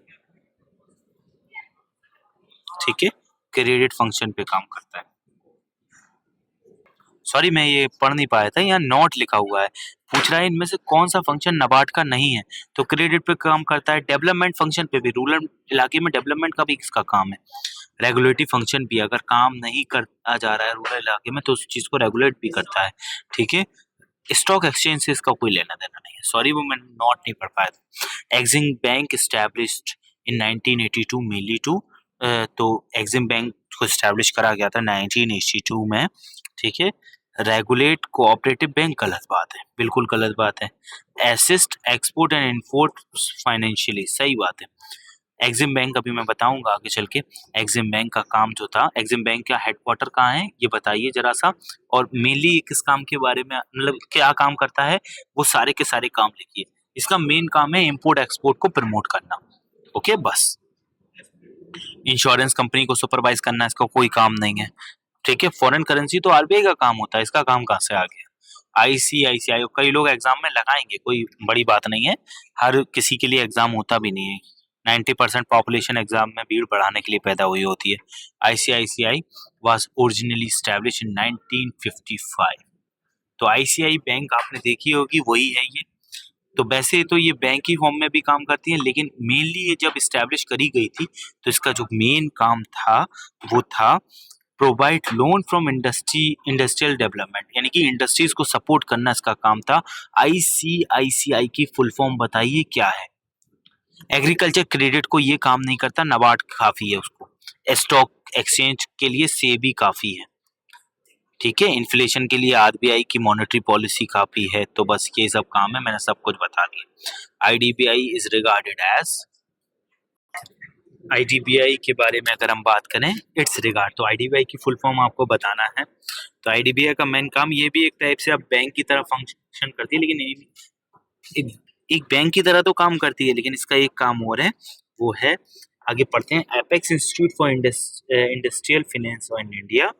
ठीक है, क्रेडिट फंक्शन पे काम करता है। सॉरी मैं ये पढ़ नहीं पाया था, यहाँ नोट लिखा हुआ है, पूछ रहा है इनमें से कौन सा फंक्शन नबार्ड का नहीं है। तो क्रेडिट पे काम करता है, डेवलपमेंट फंक्शन पे भी, रूरल इलाके में डेवलपमेंट का भी इसका काम है। रेगुलेटरी फंक्शन भी, अगर काम नहीं करता जा रहा है रूरल इलाके में तो उस चीज को रेगुलेट भी करता है, ठीक है। स्टॉक एक्सचेंज से इसका कोई लेना देना नहीं है, सॉरी वो मैं नोट नहीं पढ़ पाया था। EXIM bank established in 1982 mainly to, तो एक्सिम बैंक को स्टैब्लिश करा गया था 1982 में, ठीक है। रेगुलेट कोऑपरेटिव बैंक, गलत बात है, बिल्कुल गलत बात है। Assist export and import financially, सही बात है। एक्सिम बैंक अभी मैं बताऊंगा आगे चल के, एक्सिम बैंक का काम जो था, एक्सिम बैंक का हेडक्वार्टर कहाँ है ये बताइए जरा सा, और मेनली किस काम के बारे में, मतलब क्या काम करता है, वो सारे के सारे काम लिखिए। इसका मेन काम है इम्पोर्ट एक्सपोर्ट को प्रमोट करना, ओके, बस। इंश्योरेंस कंपनी को सुपरवाइज करना इसका कोई काम नहीं है, ठीक है। फॉरेन करेंसी तो आरबीआई का काम होता है, इसका काम कहाँ से आ गया। आईसीआईसीआई, कई लोग एग्जाम में लगाएंगे, कोई बड़ी बात नहीं है, हर किसी के लिए एग्जाम होता भी नहीं है। 90% पॉपुलेशन एग्जाम में भीड़ बढ़ाने के लिए पैदा हुई होती है। ICICI was originally establish in 1955। तो आईसीआई बैंक आपने देखी होगी, वही है ये। तो वैसे तो ये बैंक की फॉर्म में भी काम करती है, लेकिन मेनली ये जब स्टैब्लिश करी गई थी तो इसका जो मेन काम था वो था provide loan from industrial development, यानी कि इंडस्ट्रीज को सपोर्ट करना इसका काम था। आईसीआईसीआई की फुल फॉर्म बताइए क्या है। एग्रीकल्चर क्रेडिट को ये काम नहीं करता, नबार्ड काफी है उसको। स्टॉक एक्सचेंज के लिए सेबी काफी है, ठीक है। इन्फ्लेशन के लिए आरबीआई की मॉनेटरी पॉलिसी काफी है। तो बस ये सब काम है, मैंने सब कुछ बता दिया। IDBI is regarded as, IDBI के बारे में अगर हम बात करें, इट्स रिगार्ड, तो आईडीबीआई की फुल फॉर्म आपको बताना है। तो आईडीबीआई का मेन काम, ये भी एक टाइप से अब बैंक की तरह फंक्शन करती है, लेकिन एक बैंक की तरह तो काम करती है, लेकिन इसका एक काम और है, वो है, आगे पढ़ते हैं, apex institute for industrial finance in India,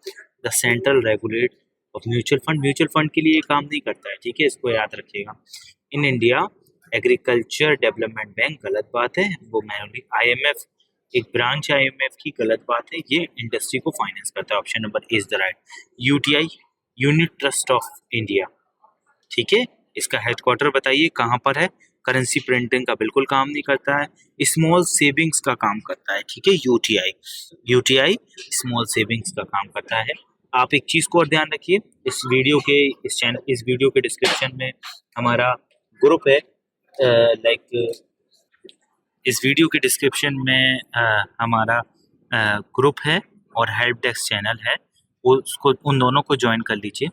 the central regulate of mutual fund, mutual fund के लिए काम नहीं करता है, ठीक है, इसको याद रखिएगा। In India agriculture development bank, गलत बात है, वो मैनुअली। आईएमएफ एक ब्रांच है आईएमएफ की, गलत बात है, ये इंडस्ट्री को फाइनेंस करता है, option number is the right. UTI unit trust of India, ठीक है, इसका हेडक्वार्टर बताइए कहाँ पर है। करेंसी प्रिंटिंग का बिल्कुल काम नहीं करता है, स्मॉल सेविंग्स का काम करता है, ठीक है। यूटीआई स्मॉल सेविंग्स का काम करता है। आप एक चीज को और ध्यान रखिए, इस वीडियो के डिस्क्रिप्शन में हमारा ग्रुप है, लाइक इस वीडियो के डिस्क्रिप्शन में हमारा ग्रुप है और हेल्प डेस्क चैनल है, उसको, उन दोनों को ज्वाइन कर लीजिए।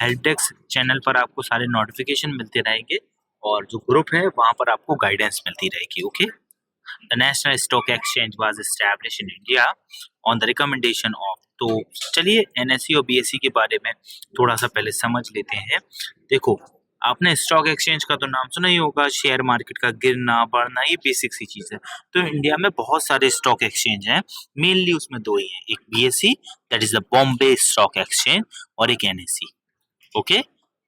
हेल्प डेस्क चैनल पर आपको सारे नोटिफिकेशन मिलते रहेंगे, और जो ग्रुप है वहाँ पर आपको गाइडेंस मिलती रहेगी, okay. The national stock exchange was establish in India on the recommendation of, तो चलिए एनएसई और बीएसई के बारे में थोड़ा सा पहले समझ लेते हैं। देखो, आपने स्टॉक एक्सचेंज का तो नाम सुना ही होगा, शेयर मार्केट का गिरना बढ़ना, ये बेसिक सी चीज है। तो इंडिया में बहुत सारे स्टॉक एक्सचेंज हैं, मेनली उसमें दो ही हैं, एक BSE that is the Bombay stock exchange, और एक NSE, okay.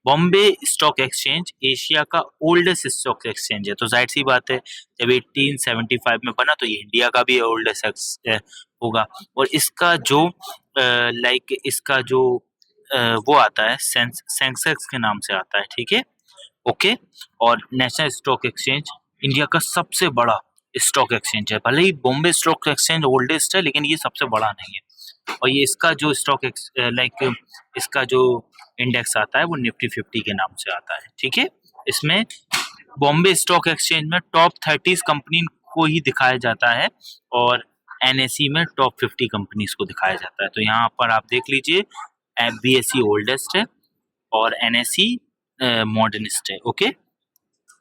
Bombay stock exchange Asia का ओल्डेस्ट स्टॉक एक्सचेंज है, तो जाहिर सी बात है, जब 1875 में बना तो ये इंडिया का भी होगा। और इसका जो इसका जो वो आता है सेंसेक्स के नाम से आता है, ठीक है, ओके। और नेशनल स्टॉक एक्सचेंज इंडिया का सबसे बड़ा स्टॉक एक्सचेंज है। भले ही बॉम्बे स्टॉक एक्सचेंज ओल्डेस्ट है, लेकिन ये सबसे बड़ा नहीं है। और ये इसका जो इसका जो इंडेक्स आता है वो निफ्टी 50 के नाम से आता है, ठीक है। इसमें बॉम्बे स्टॉक एक्सचेंज में टॉप 30 कंपनी को ही दिखाया जाता है और एनएसई में टॉप 50 कंपनीज को दिखाया जाता है। तो यहाँ पर आप देख लीजिए, बीएसई ओल्डेस्ट है और एनएसई मॉडर्निस्ट है, ओके।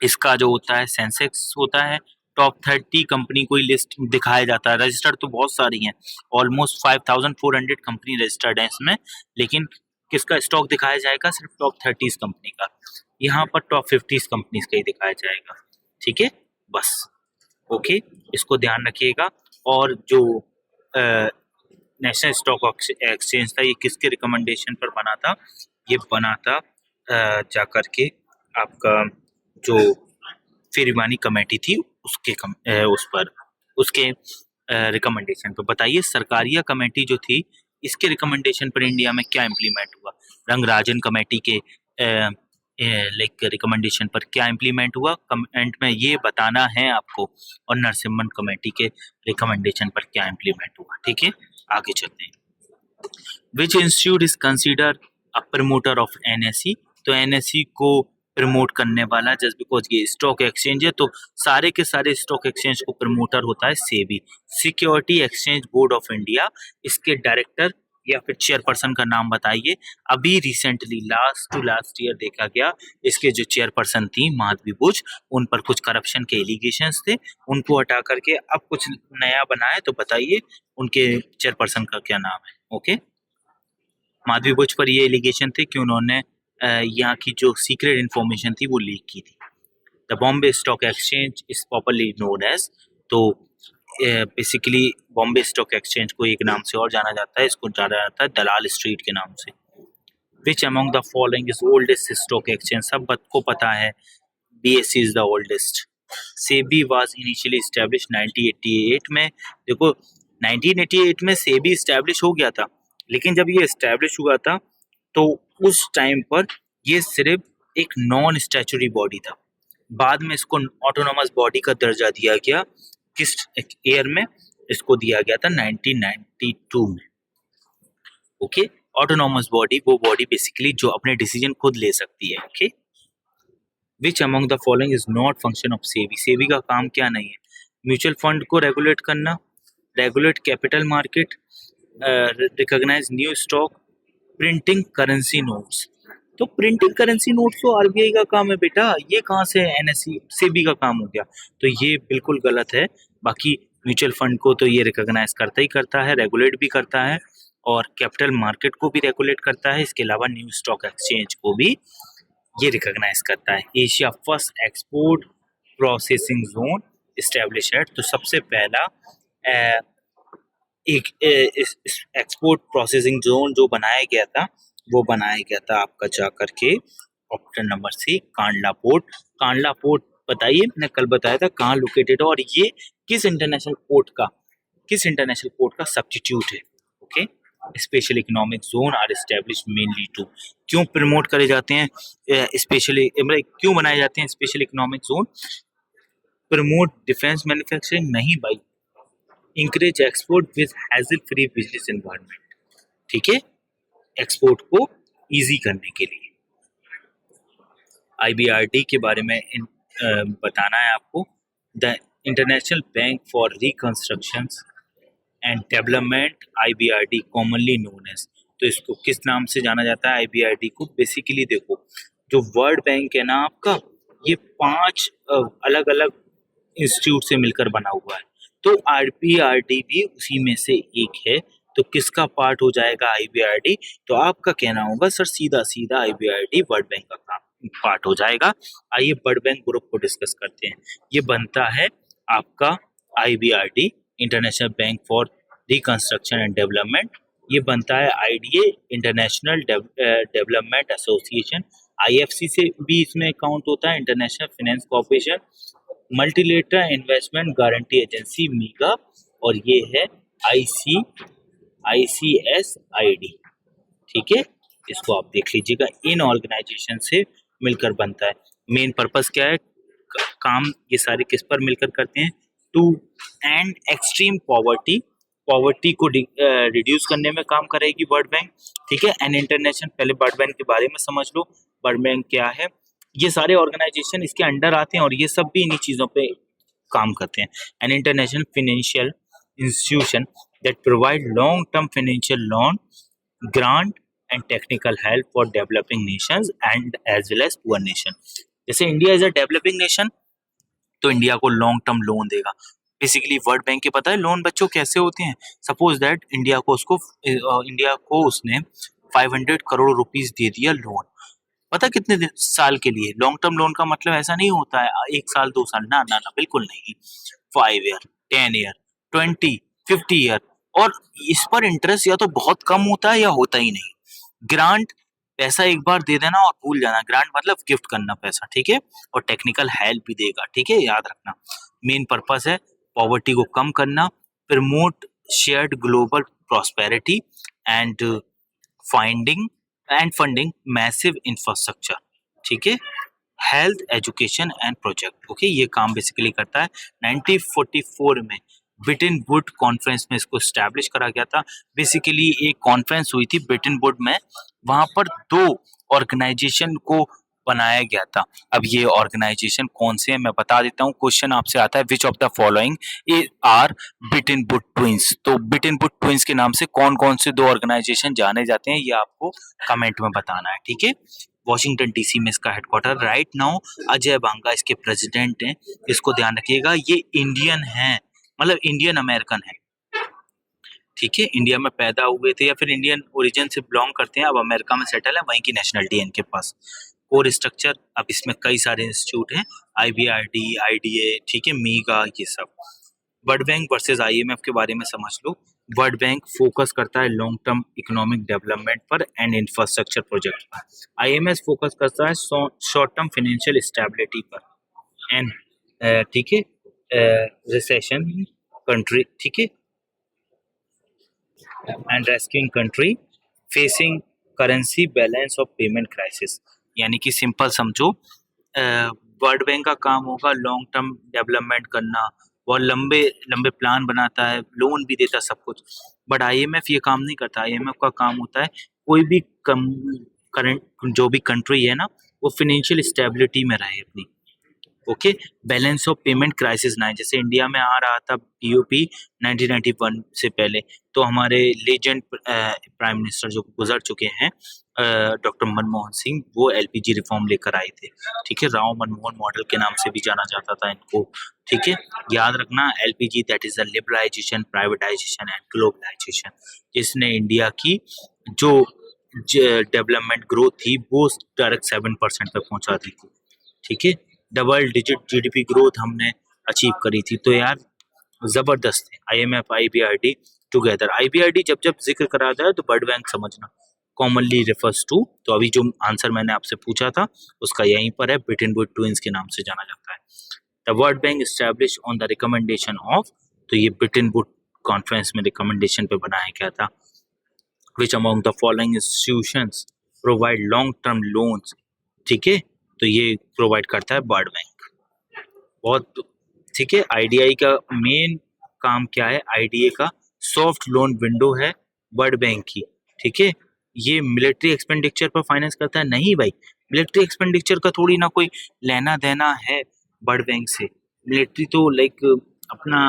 इसका जो होता है सेंसेक्स होता है, टॉप 30 कंपनी को ही लिस्ट दिखाया जाता है। रजिस्टर्ड तो बहुत सारी हैं, ऑलमोस्ट 5400 कंपनी रजिस्टर्ड है इसमें, लेकिन किसका स्टॉक दिखाया जाएगा? सिर्फ टॉप 30 कंपनी का। यहाँ पर टॉप 50 कंपनीज का ही दिखाया जाएगा, ठीक है, बस, ओके। इसको ध्यान रखिएगा। और जो नेशनल स्टॉक एक्सचेंज था, ये किसके रिकमेंडेशन पर बना था? ये बना था जाकर के आपका जो फिरमानी कमेटी थी उसके रिकमेंडेशन पर। बताइए, सरकारिया कमेटी जो थी, इसके रिकमेंडेशन पर इंडिया में क्या इम्प्लीमेंट हुआ? रंगराजन कमेटी के रिकमेंडेशन पर क्या इम्प्लीमेंट हुआ, कमेंट में ये बताना है आपको। और नरसिम्हन कमेटी के रिकमेंडेशन पर क्या इम्प्लीमेंट हुआ, ठीक है। आगे चलते हैं। Which institute is consider a promoter of NSE? तो एनएसई को प्रमोट करने वाला, जस्ट बिकॉज ये स्टॉक एक्सचेंज है तो सारे के सारे स्टॉक एक्सचेंज को प्रमोटर होता है SEBI, security exchange board of India. इसके डायरेक्टर या फिर चेयरपर्सन का नाम बताइए। अभी recently last to last year देखा गया, इसके जो चेयरपर्सन थी माधवी बुच, उन पर कुछ करप्शन के एलिगेशंस थे, उनको हटा करके अब कुछ नया बना है। तो बताइए उनके चेयरपर्सन का क्या नाम है, ओके। माधवी बुच पर ये एलिगेशन थे कि उन्होंने यहाँ की जो सीक्रेट इंफॉर्मेशन थी वो लीक की थी। The Bombay stock exchange is popularly known as, तो बेसिकली बॉम्बे स्टॉक एक्सचेंज को एक नाम से और जाना जाता है, इसको जाना जाता है दलाल स्ट्रीट के नाम से। विच among the following is oldest stock exchange? सब को पता है, BSE is the oldest. SEBI was initially establish 1988 में। देखो 1988 में सेबी एस्टैब्लिश हो गया था, लेकिन जब ये एस्टैब्लिश हुआ था तो उस टाइम पर ये सिर्फ एक नॉन स्टैचुरी बॉडी था। बाद में इसको ऑटोनोमस बॉडी का दर्जा दिया गया। किस ईयर में इसको दिया गया था? 1992 में, ओके। ऑटोनोमस बॉडी वो बॉडी बेसिकली जो अपने डिसीजन खुद ले सकती है, okay. Which among the following is not function of SEBI? SEBI का काम क्या नहीं है? म्यूचुअल फंड को रेगुलेट करना, regulate capital market, recognise new stock, printing currency notes. तो प्रिंटिंग करेंसी नोट्स तो आरबीआई का काम है बेटा, ये कहाँ से एनएसई सेबी का काम हो गया? तो ये बिल्कुल गलत है। बाकी म्यूचुअल फंड को तो ये रिकॉग्नाइज करता ही करता है, रेगुलेट भी करता है, और कैपिटल मार्केट को भी रेगुलेट करता है। इसके अलावा न्यू स्टॉक एक्सचेंज को भी ये रिकॉग्नाइज करता है। Asia first export processing zone establish है। तो सबसे पहला एक एक्सपोर्ट प्रोसेसिंग जोन जो बनाया गया था, वो बनाया गया था आपका जा करके option number C, Kandla port. Kandla port बताइए, मैंने कल बताया था कहाँ लोकेटेड है, और ये किस इंटरनेशनल पोर्ट का सब्स्टिट्यूट है, okay. Special economic zone are establish mainly to, क्यों प्रमोट करे जाते हैं स्पेशली, क्यों बनाए जाते हैं special economic zone? Promote defence manufacturing नहीं भाई, encourage export with hassle free business environment, ठीक है, एक्सपोर्ट को इजी करने के लिए। आईबीआरडी के बारे में बताना है आपको। The international bank for reconstruction and development, IBRD commonly known as. तो इसको किस नाम से जाना जाता है आईबीआरडी को? बेसिकली देखो, जो वर्ल्ड बैंक है ना आपका, ये 5 अलग अलग इंस्टीट्यूट से मिलकर बना हुआ है। तो आईबीआरडी भी उसी में से एक है। तो किसका पार्ट हो जाएगा आईबीआरडी? तो आपका कहना होगा सर सीधा सीधा आईबीआरडी वर्ल्ड बैंक का काम पार्ट हो जाएगा। आइए वर्ल्ड बैंक ग्रुप को डिस्कस करते हैं। ये बनता है आपका IBRD, international bank for reconstruction and development. ये बनता है IDA, international development association. IFC से भी इसमें अकाउंट होता है, international finance corporation, multilateral investment guarantee agency MIGA, और ये है ICSID, ठीक है, इसको आप देख लीजिएगा। इन ऑर्गेनाइजेशन से मिलकर बनता है। मेन पर्पस क्या है, काम ये सारे किस पर मिलकर करते हैं, to end extreme poverty, poverty को रिड्यूस करने में काम करेगी वर्ल्ड बैंक, ठीक है। एंड इंटरनेशनल, पहले वर्ल्ड बैंक के बारे में समझ लो, वर्ल्ड बैंक क्या है। ये सारे ऑर्गेनाइजेशन इसके अंडर आते हैं और ये सब भी इन्हीं चीजों पे काम करते हैं। An international financial institution that provide long term financial loan, grant and technical help for developing nations and as well as poor nation. जैसे India is a developing nation, तो इंडिया को लॉन्ग टर्म लोन देगा। Basically World bank के पता है loan बच्चों कैसे होते हैं। सपोज दैट इंडिया को उसने 500 करोड़ रुपीस दे दिया लोन, पता कितने साल के लिए। लॉन्ग टर्म लोन का मतलब ऐसा नहीं होता है 1 साल 2 साल, ना ना ना, बिल्कुल नहीं। 5 ईयर, 10 ईयर, 20, 50 ईयर, और इस पर इंटरेस्ट या तो बहुत कम होता है या होता ही नहीं। ग्रांट, पैसा एक बार दे देना और भूल जाना, ग्रांट मतलब गिफ्ट करना पैसा, ठीक है। और टेक्निकल हेल्प भी देगा, ठीक है, याद रखना। मेन पर्पस है पॉवर्टी को कम करना, promote shared global prosperity and finding and funding massive infrastructure, ठीक है, health, education and project, okay. ये काम बेसिकली करता है। 1944 में ब्रिटेन वुड कॉन्फ्रेंस में इसको स्टैब्लिश करा गया था। बेसिकली एक कॉन्फ्रेंस हुई थी ब्रिटेन वुड में, वहां पर 2 ऑर्गेनाइजेशन को बनाया गया था। अब ये ऑर्गेनाइजेशन कौन से हैं मैं बता देता हूँ। क्वेश्चन आपसे आता है, which of the following are Bretton Woods twins. तो ब्रिटेन वुड ट्विंस के नाम से कौन कौन से 2 ऑर्गेनाइजेशन जाने जाते हैं, ये आपको कमेंट में बताना है, ठीक है। वॉशिंगटन डीसी में इसका हेडक्वार्टर राइट नाउ। अजय बांगा इसके प्रेसिडेंट हैं, इसको ध्यान रखिएगा। ये इंडियन है, मतलब इंडियन अमेरिकन है, ठीक है। इंडिया में पैदा हुए थे या फिर इंडियन ओरिजिन से बिलोंग करते हैं, अब अमेरिका में सेटल है, वहीं की नेशनलिटी है इनके पास। कोर स्ट्रक्चर, अब इसमें कई सारे इंस्टीट्यूट हैं, IBRD, IDA, ठीक है, मीगा, ये सब। वर्ल्ड बैंक वर्सेस IMF के बारे में समझ लो। वर्ल्ड बैंक फोकस करता है लॉन्ग टर्म इकोनॉमिक डेवलपमेंट पर एंड इंफ्रास्ट्रक्चर प्रोजेक्ट पर। IMF फोकस करता है शॉर्ट टर्म फाइनेंशियल स्टेबिलिटी पर एंड, ठीक है, रिसेशन कंट्री, ठीक है, and rescuing country facing currency balance of payment crisis. यानी कि सिंपल समझो, वर्ल्ड बैंक का काम होगा लॉन्ग टर्म डेवलपमेंट करना, बहुत लंबे लंबे प्लान बनाता है, लोन भी देता है, सब कुछ। बट IMF ये काम नहीं करता। IMF का काम होता है कोई भी करंट जो भी कंट्री है ना, वो फाइनेंशियल स्टेबिलिटी में रहे अपनी, okay. Balance of payment crisis ना है। जैसे इंडिया में आ रहा था BOP 1991 से पहले, तो हमारे लेजेंड प्राइम मिनिस्टर जो गुजर चुके हैं, डॉक्टर मनमोहन सिंह, वो LPG रिफॉर्म लेकर आए थे, ठीक है। राव मनमोहन मॉडल के नाम से भी जाना जाता था इनको, ठीक है। याद रखना, LPG that is the liberalisation, privatisation and globalisation, जिसने इंडिया की जो डेवलपमेंट ग्रोथ थी वो डायरेक्ट 7% तक पहुंचा दी थी, ठीक है। डबल डिजिट GDP ग्रोथ हमने अचीव करी थी, तो यार जबरदस्त है। IMF, IBRD together. IBRD जब जब जिक्र कराता है तो वर्ल्ड बैंक समझना, कॉमनली रेफर्स टू। तो अभी जो आंसर मैंने आपसे पूछा था उसका यहीं पर है, ब्रिटेन वुड ट्विंस के नाम से जाना जाता है। The world bank establish on the recommendation of, तो ये ब्रिटेन वुड कॉन्फ्रेंस में रिकमेंडेशन पे बनाया गया था। Which among the following institutions provide long term loans, ठीक है, तो ये प्रोवाइड करता है वर्ल्ड बैंक, बहुत, ठीक है। IDI का मेन काम क्या है, IDA का सॉफ्ट लोन विंडो है वर्ल्ड बैंक की, ठीक है। ये मिलिट्री एक्सपेंडिचर पर फाइनेंस करता है, नहीं भाई, मिलिट्री एक्सपेंडिचर का थोड़ी ना कोई लेना देना है वर्ल्ड बैंक से। मिलिट्री तो लाइक अपना,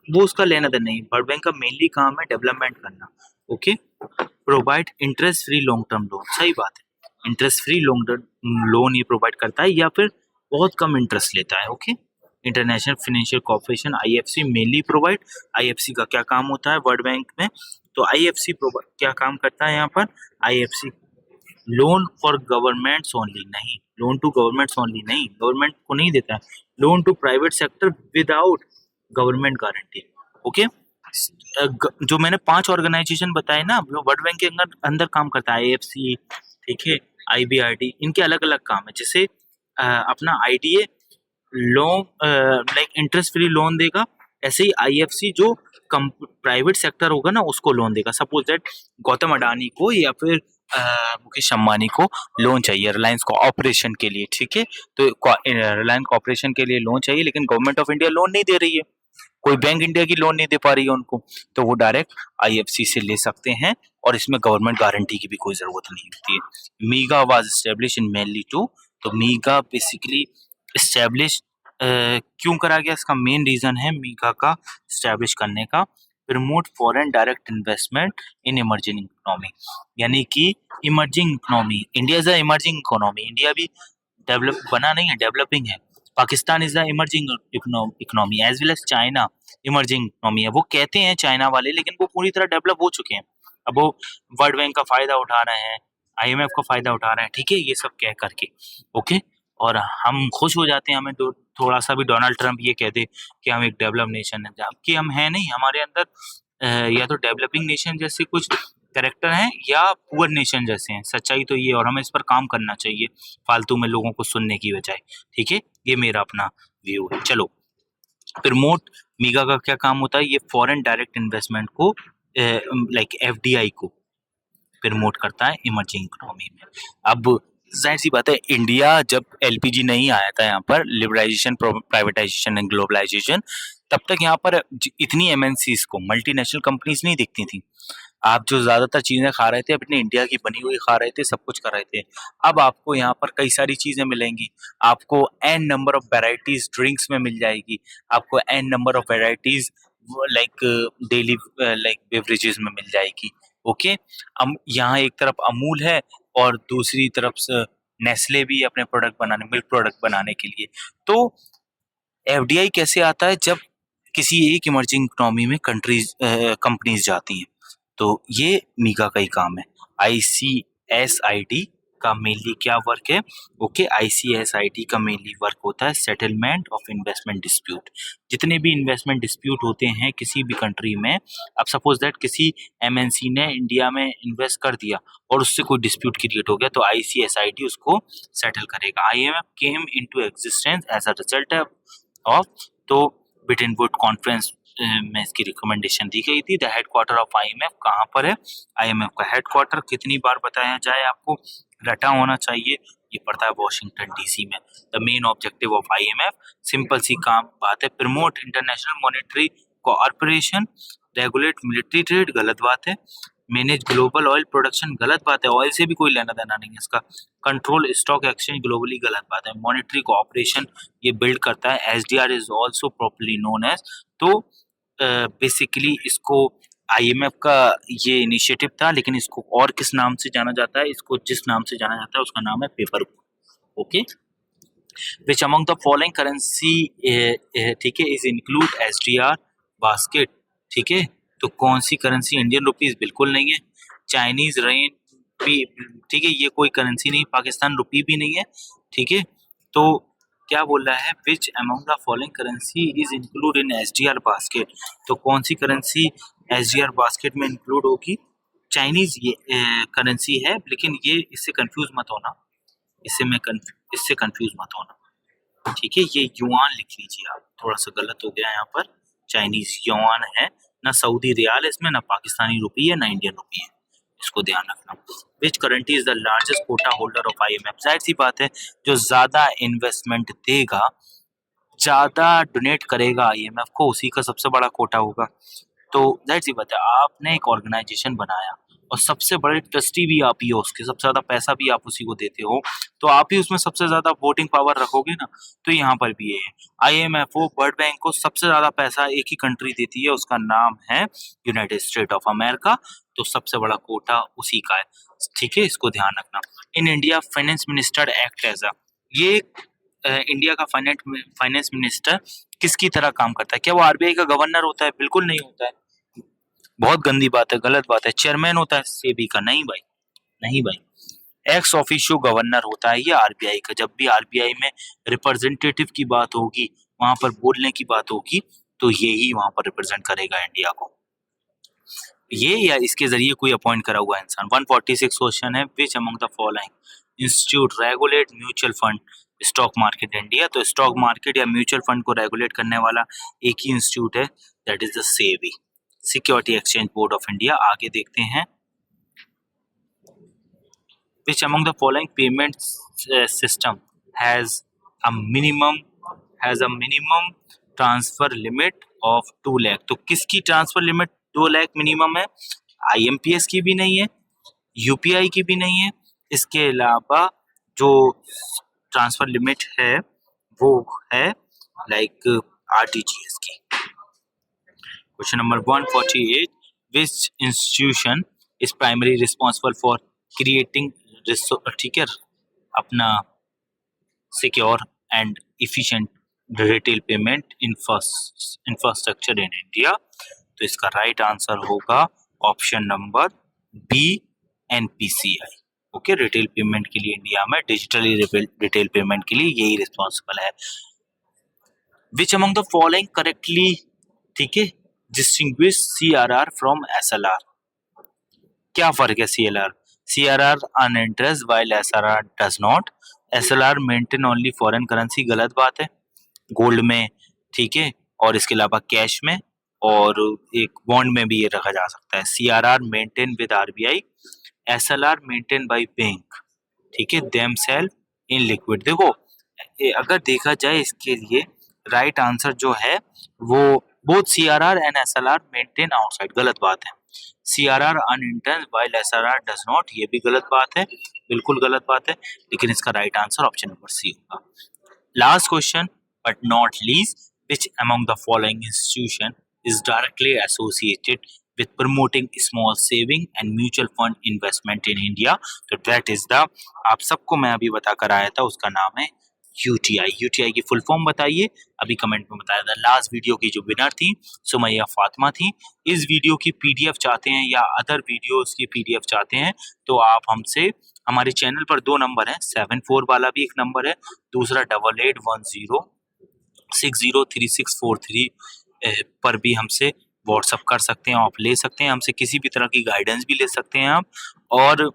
वो उसका लेना देना नहीं। वर्ल्ड बैंक का मेनली काम है डेवलपमेंट करना, okay. Provide interest free long term loan, सही बात है, interest free long term loan ये प्रोवाइड करता है या फिर बहुत कम इंटरेस्ट लेता है, okay. International financial corporation IFC mainly provide. IFC का क्या काम होता है वर्ल्ड बैंक में, तो IFC क्या काम करता है यहाँ पर, IFC loan for governments only, नहीं, लोन टू गवर्नमेंट्स ओनली नहीं, गवर्नमेंट को नहीं देता है, loan to private sector without government guarantee, okay. जो मैंने 5 ऑर्गेनाइजेशन बताए ना, वो वर्ल्ड बैंक के अंदर काम करता है। IFC, ठीक है, IBRD, इनके अलग अलग काम है। जैसे अपना IDA loan like interest free loan देगा ऐसे ही आईएफसी जो प्राइवेट सेक्टर होगा ना उसको लोन देगा। सपोज दैट गौतम अडानी को या फिर मुकेश अंबानी को लोन चाहिए रिलायंस को ऑपरेशन के लिए, ठीक है, तो रिलायंस ऑपरेशन के लिए लोन चाहिए, लेकिन गवर्नमेंट ऑफ इंडिया लोन नहीं दे रही है, कोई बैंक इंडिया की लोन नहीं दे पा रही है उनको, तो वो डायरेक्ट आईएफसी से ले सकते हैं और इसमें गवर्नमेंट गारंटी की भी कोई जरूरत नहीं होती है। MIGA was establish in mainly to, तो मीगा बेसिकली एस्टेब्लिश क्यों करा गया, इसका मेन रीजन है मीगा का एस्टेब्लिश करने का, promote foreign direct investment in emerging economy, यानी कि emerging economy, India is a emerging economy, India भी डेवलप बना नहीं है, डेवलपिंग है। Pakistan is the emerging economy as well as China emerging economy है। वो कहते हैं चाइना वाले, लेकिन वो पूरी तरह डेवलप हो चुके हैं। अब वो वर्ल्ड बैंक का फायदा उठा रहे हैं, आईएमएफ का फायदा उठा रहे हैं, ठीक है, ये सब कह करके, ओके। और हम खुश हो जाते हैं, हमें थोड़ा सा भी डोनाल्ड ट्रंप ये कह दे कि हम एक डेवलप नेशन है, जबकि हम है नहीं, हमारे अंदर या तो डेवलपिंग नेशन जैसे कुछ कैरेक्टर हैं या पुअर नेशन जैसे हैं। सच्चाई तो ये, और हमें इस पर काम करना चाहिए फालतू में लोगों को सुनने की बजाय, ठीक है, ये मेरा अपना व्यू है। चलो, प्रमोट मीगा का क्या काम होता है, ये फॉरेन डायरेक्ट इन्वेस्टमेंट को लाइक एफडीआई को प्रमोट करता है इमर्जिंग इकोनॉमी में। अब जाहिर सी बात है, इंडिया जब एलपीजी नहीं आया था यहाँ पर, लिबरलाइजेशन प्राइवेटाइजेशन एंड ग्लोबलाइजेशन, तब तक यहाँ पर इतनी एमएनसीज को, मल्टीनेशनल कंपनीज नहीं दिखती थी। आप जो ज्यादातर चीजें खा रहे थे अपने इंडिया की बनी हुई खा रहे थे, सब कुछ कर रहे थे। अब आपको यहाँ पर कई सारी चीजें मिलेंगी, आपको an number of varieties drinks में मिल जाएगी, आपको an number of varieties like daily like beverages में मिल जाएगी, ओके। यहाँ एक तरफ अमूल है और दूसरी तरफ से नेस्ले भी अपने प्रोडक्ट बनाने, मिल्क प्रोडक्ट बनाने के लिए। तो एफडीआई कैसे आता है, जब किसी एक इमर्जिंग इकोनॉमी में कंट्रीज कंपनीज जाती हैं, तो ये मीगा का ही काम है। आईसीएसआईडी का मेनली क्या वर्क है, ओके, आईसीएसआईडी का मेनली वर्क होता है सेटलमेंट ऑफ इन्वेस्टमेंट डिस्प्यूट। जितने भी इन्वेस्टमेंट डिस्प्यूट होते हैं किसी भी कंट्री में, अब सपोज दैट किसी एमएनसी ने इंडिया में इन्वेस्ट कर दिया और उससे कोई डिस्प्यूट क्रिएट हो गया, तो आईसीएसआईडी उसको सेटल करेगा। IMF came into existence as a result of, तो ब्रिटेन वुड कॉन्फ्रेंस में इसकी रिकमेंडेशन दी गई थी। द हेडक्वार्टर ऑफ आईएमएफ कहाँ पर है, आईएमएफ का हेडक्वार्टर कितनी बार बताया जाए आपको, रटा होना चाहिए, ये पड़ता है वॉशिंगटन डीसी में। The main objective of IMF, simple सी काम बात है, promote international monetary cooperation, regulate military trade, गलत बात है, मैनेज ग्लोबल ऑयल प्रोडक्शन, गलत बात है, ऑयल से भी कोई लेना देना नहीं है इसका, कंट्रोल स्टॉक एक्सचेंज ग्लोबली, गलत बात है, मॉनेटरी कोऑपरेशन ये बिल्ड करता है, SDR is also properly known as. तो बेसिकली इसको आईएमएफ का ये इनिशिएटिव था, लेकिन इसको और किस नाम से जाना जाता है, इसको जिस नाम से जाना जाता है उसका नाम है paper, okay. Which among the following currency, ठीक है, इज इंक्लूड एसडीआर बास्केट, ठीक है, तो कौन सी करेंसी, इंडियन रुपीज बिल्कुल नहीं है, चाइनीज रेन भी, ठीक है, ये कोई करेंसी नहीं, पाकिस्तान रुपी भी नहीं है, ठीक है। तो क्या बोल रहा है, विच among the following currency is include in SDR basket, तो कौन सी करेंसी एसडीआर बास्केट में इंक्लूड होगी, चाइनीज ये करेंसी है, लेकिन ये इससे कंफ्यूज मत होना, इससे कंफ्यूज मत होना, ठीक है, ये युआन लिख लीजिए आप, थोड़ा सा गलत हो गया यहाँ पर, चाइनीज युआन है, ना सऊदी रियाल है इसमें, ना पाकिस्तानी रुपी है, ना इंडियन रुपी है, इसको ध्यान रखना। Which currency is the largest quota holder of IMF, जाहिर सी बात है, जो ज्यादा इन्वेस्टमेंट देगा, ज्यादा डोनेट करेगा आईएमएफ को, उसी का सबसे बड़ा कोटा होगा। तो जाहिर सी बात है, आपने एक ऑर्गेनाइजेशन बनाया और सबसे बड़े ट्रस्टी भी आप ही हो उसके, सबसे ज्यादा पैसा भी आप उसी को देते हो, तो आप ही उसमें सबसे ज्यादा वोटिंग पावर रखोगे ना। तो यहाँ पर भी ये आईएमएफ हो, वर्ल्ड बैंक को सबसे ज्यादा पैसा एक ही कंट्री देती है, उसका नाम है यूनाइटेड स्टेट ऑफ अमेरिका, तो सबसे बड़ा कोटा उसी का है, ठीक है, इसको ध्यान रखना। In India finance minister act as a, ये इंडिया का फाइनेंस मिनिस्टर किसकी तरह काम करता है, क्या वो आरबीआई का गवर्नर होता है, बिल्कुल नहीं होता है, बहुत गंदी बात है, गलत बात है, चेयरमैन होता है सेबी का, नहीं भाई, नहीं भाई, एक्स ऑफिशियो गवर्नर होता है ये आरबीआई का। जब भी आरबीआई में रिप्रेजेंटेटिव की बात होगी, वहां पर बोलने की बात होगी, तो ये ही वहां पर रिप्रेजेंट करेगा इंडिया को, ये या इसके जरिए कोई अपॉइंट करा हुआ इंसान। 146 क्वेश्चन है, विच among the following institute regulate mutual fund, stock market India. तो स्टॉक मार्केट या म्यूचुअल फंड को रेगुलेट करने वाला एक ही इंस्टीट्यूट है, that is the SEBI, security exchange board of India. आगे देखते हैं, which among the following payment system has a minimum transfer limit of 2 lakh. तो किसकी ट्रांसफर लिमिट 2 लाख मिनिमम है? आईएमपीएस की भी नहीं है, यूपीआई की भी नहीं है, इसके अलावा जो ट्रांसफर लिमिट है वो है लाइक आरटीजीएस की। Question number 148, which institution is primary responsible for creating, ठीक है, अपना secure and efficient retail payment infrastructure in India? तो इसका राइट आंसर होगा option number B, NPCI. Okay, retail payment के लिए इंडिया में, डिजिटली रिटेल पेमेंट के लिए यही रिस्पॉन्सिबल है। विच अमंग द फॉलोइंग करेक्टली, ठीक है, डिस्टिंग्विश सीआरआर फ्रॉम एसएलआर? क्या फर्क है CRR earn interest while SRR does not. SLR maintain only foreign currency, गलत बात है, गोल्ड में, ठीक है, और इसके अलावा कैश में और एक बॉन्ड में भी ये रखा जा सकता है। CRR maintain with RBI, SLR maintain by bank, ठीक है, देम सेल्फ इन लिक्विड। देखो अगर देखा जाए इसके लिए राइट आंसर जो है वो both CRR and SLR maintain outside, गलत बात है। CRR maintains while SRR does not, ये भी गलत बात है, बिल्कुल गलत बात है, लेकिन इसका right answer option number C होगा। Last question but not least, which among the following institution is directly associated with promoting small saving and mutual fund investment in India? तो that is the, आप सबको मैं अभी बता कर आया था, उसका नाम है यूटीआई। यूटीआई की फुल फॉर्म बताइए, अभी कमेंट में बताया था। लास्ट वीडियो की जो विनर थी सुमैया फातिमा थी। इस वीडियो की पीडीएफ चाहते हैं या अदर वीडियोस की पीडीएफ चाहते हैं तो आप हमसे, हमारे चैनल पर 2 नंबर है, 74 वाला भी एक नंबर है, दूसरा 8810603643 पर भी हमसे व्हाट्सअप कर सकते हैं, आप ले सकते हैं हमसे, किसी भी तरह की गाइडेंस भी ले सकते हैं आप। और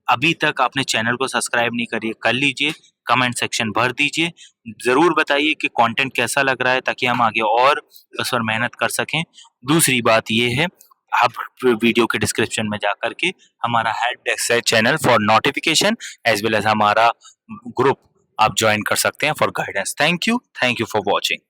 अभी तक आपने चैनल को सब्सक्राइब नहीं करिए, कर लीजिए, कमेंट सेक्शन भर दीजिए, जरूर बताइए कि कंटेंट कैसा लग रहा है ताकि हम आगे और उस पर मेहनत कर सकें। दूसरी बात ये है, आप वीडियो के डिस्क्रिप्शन में जा करके हमारा हेल्प डेस्क है channel for notification as well as हमारा ग्रुप आप ज्वाइन कर सकते हैं for guidance. Thank you for watching.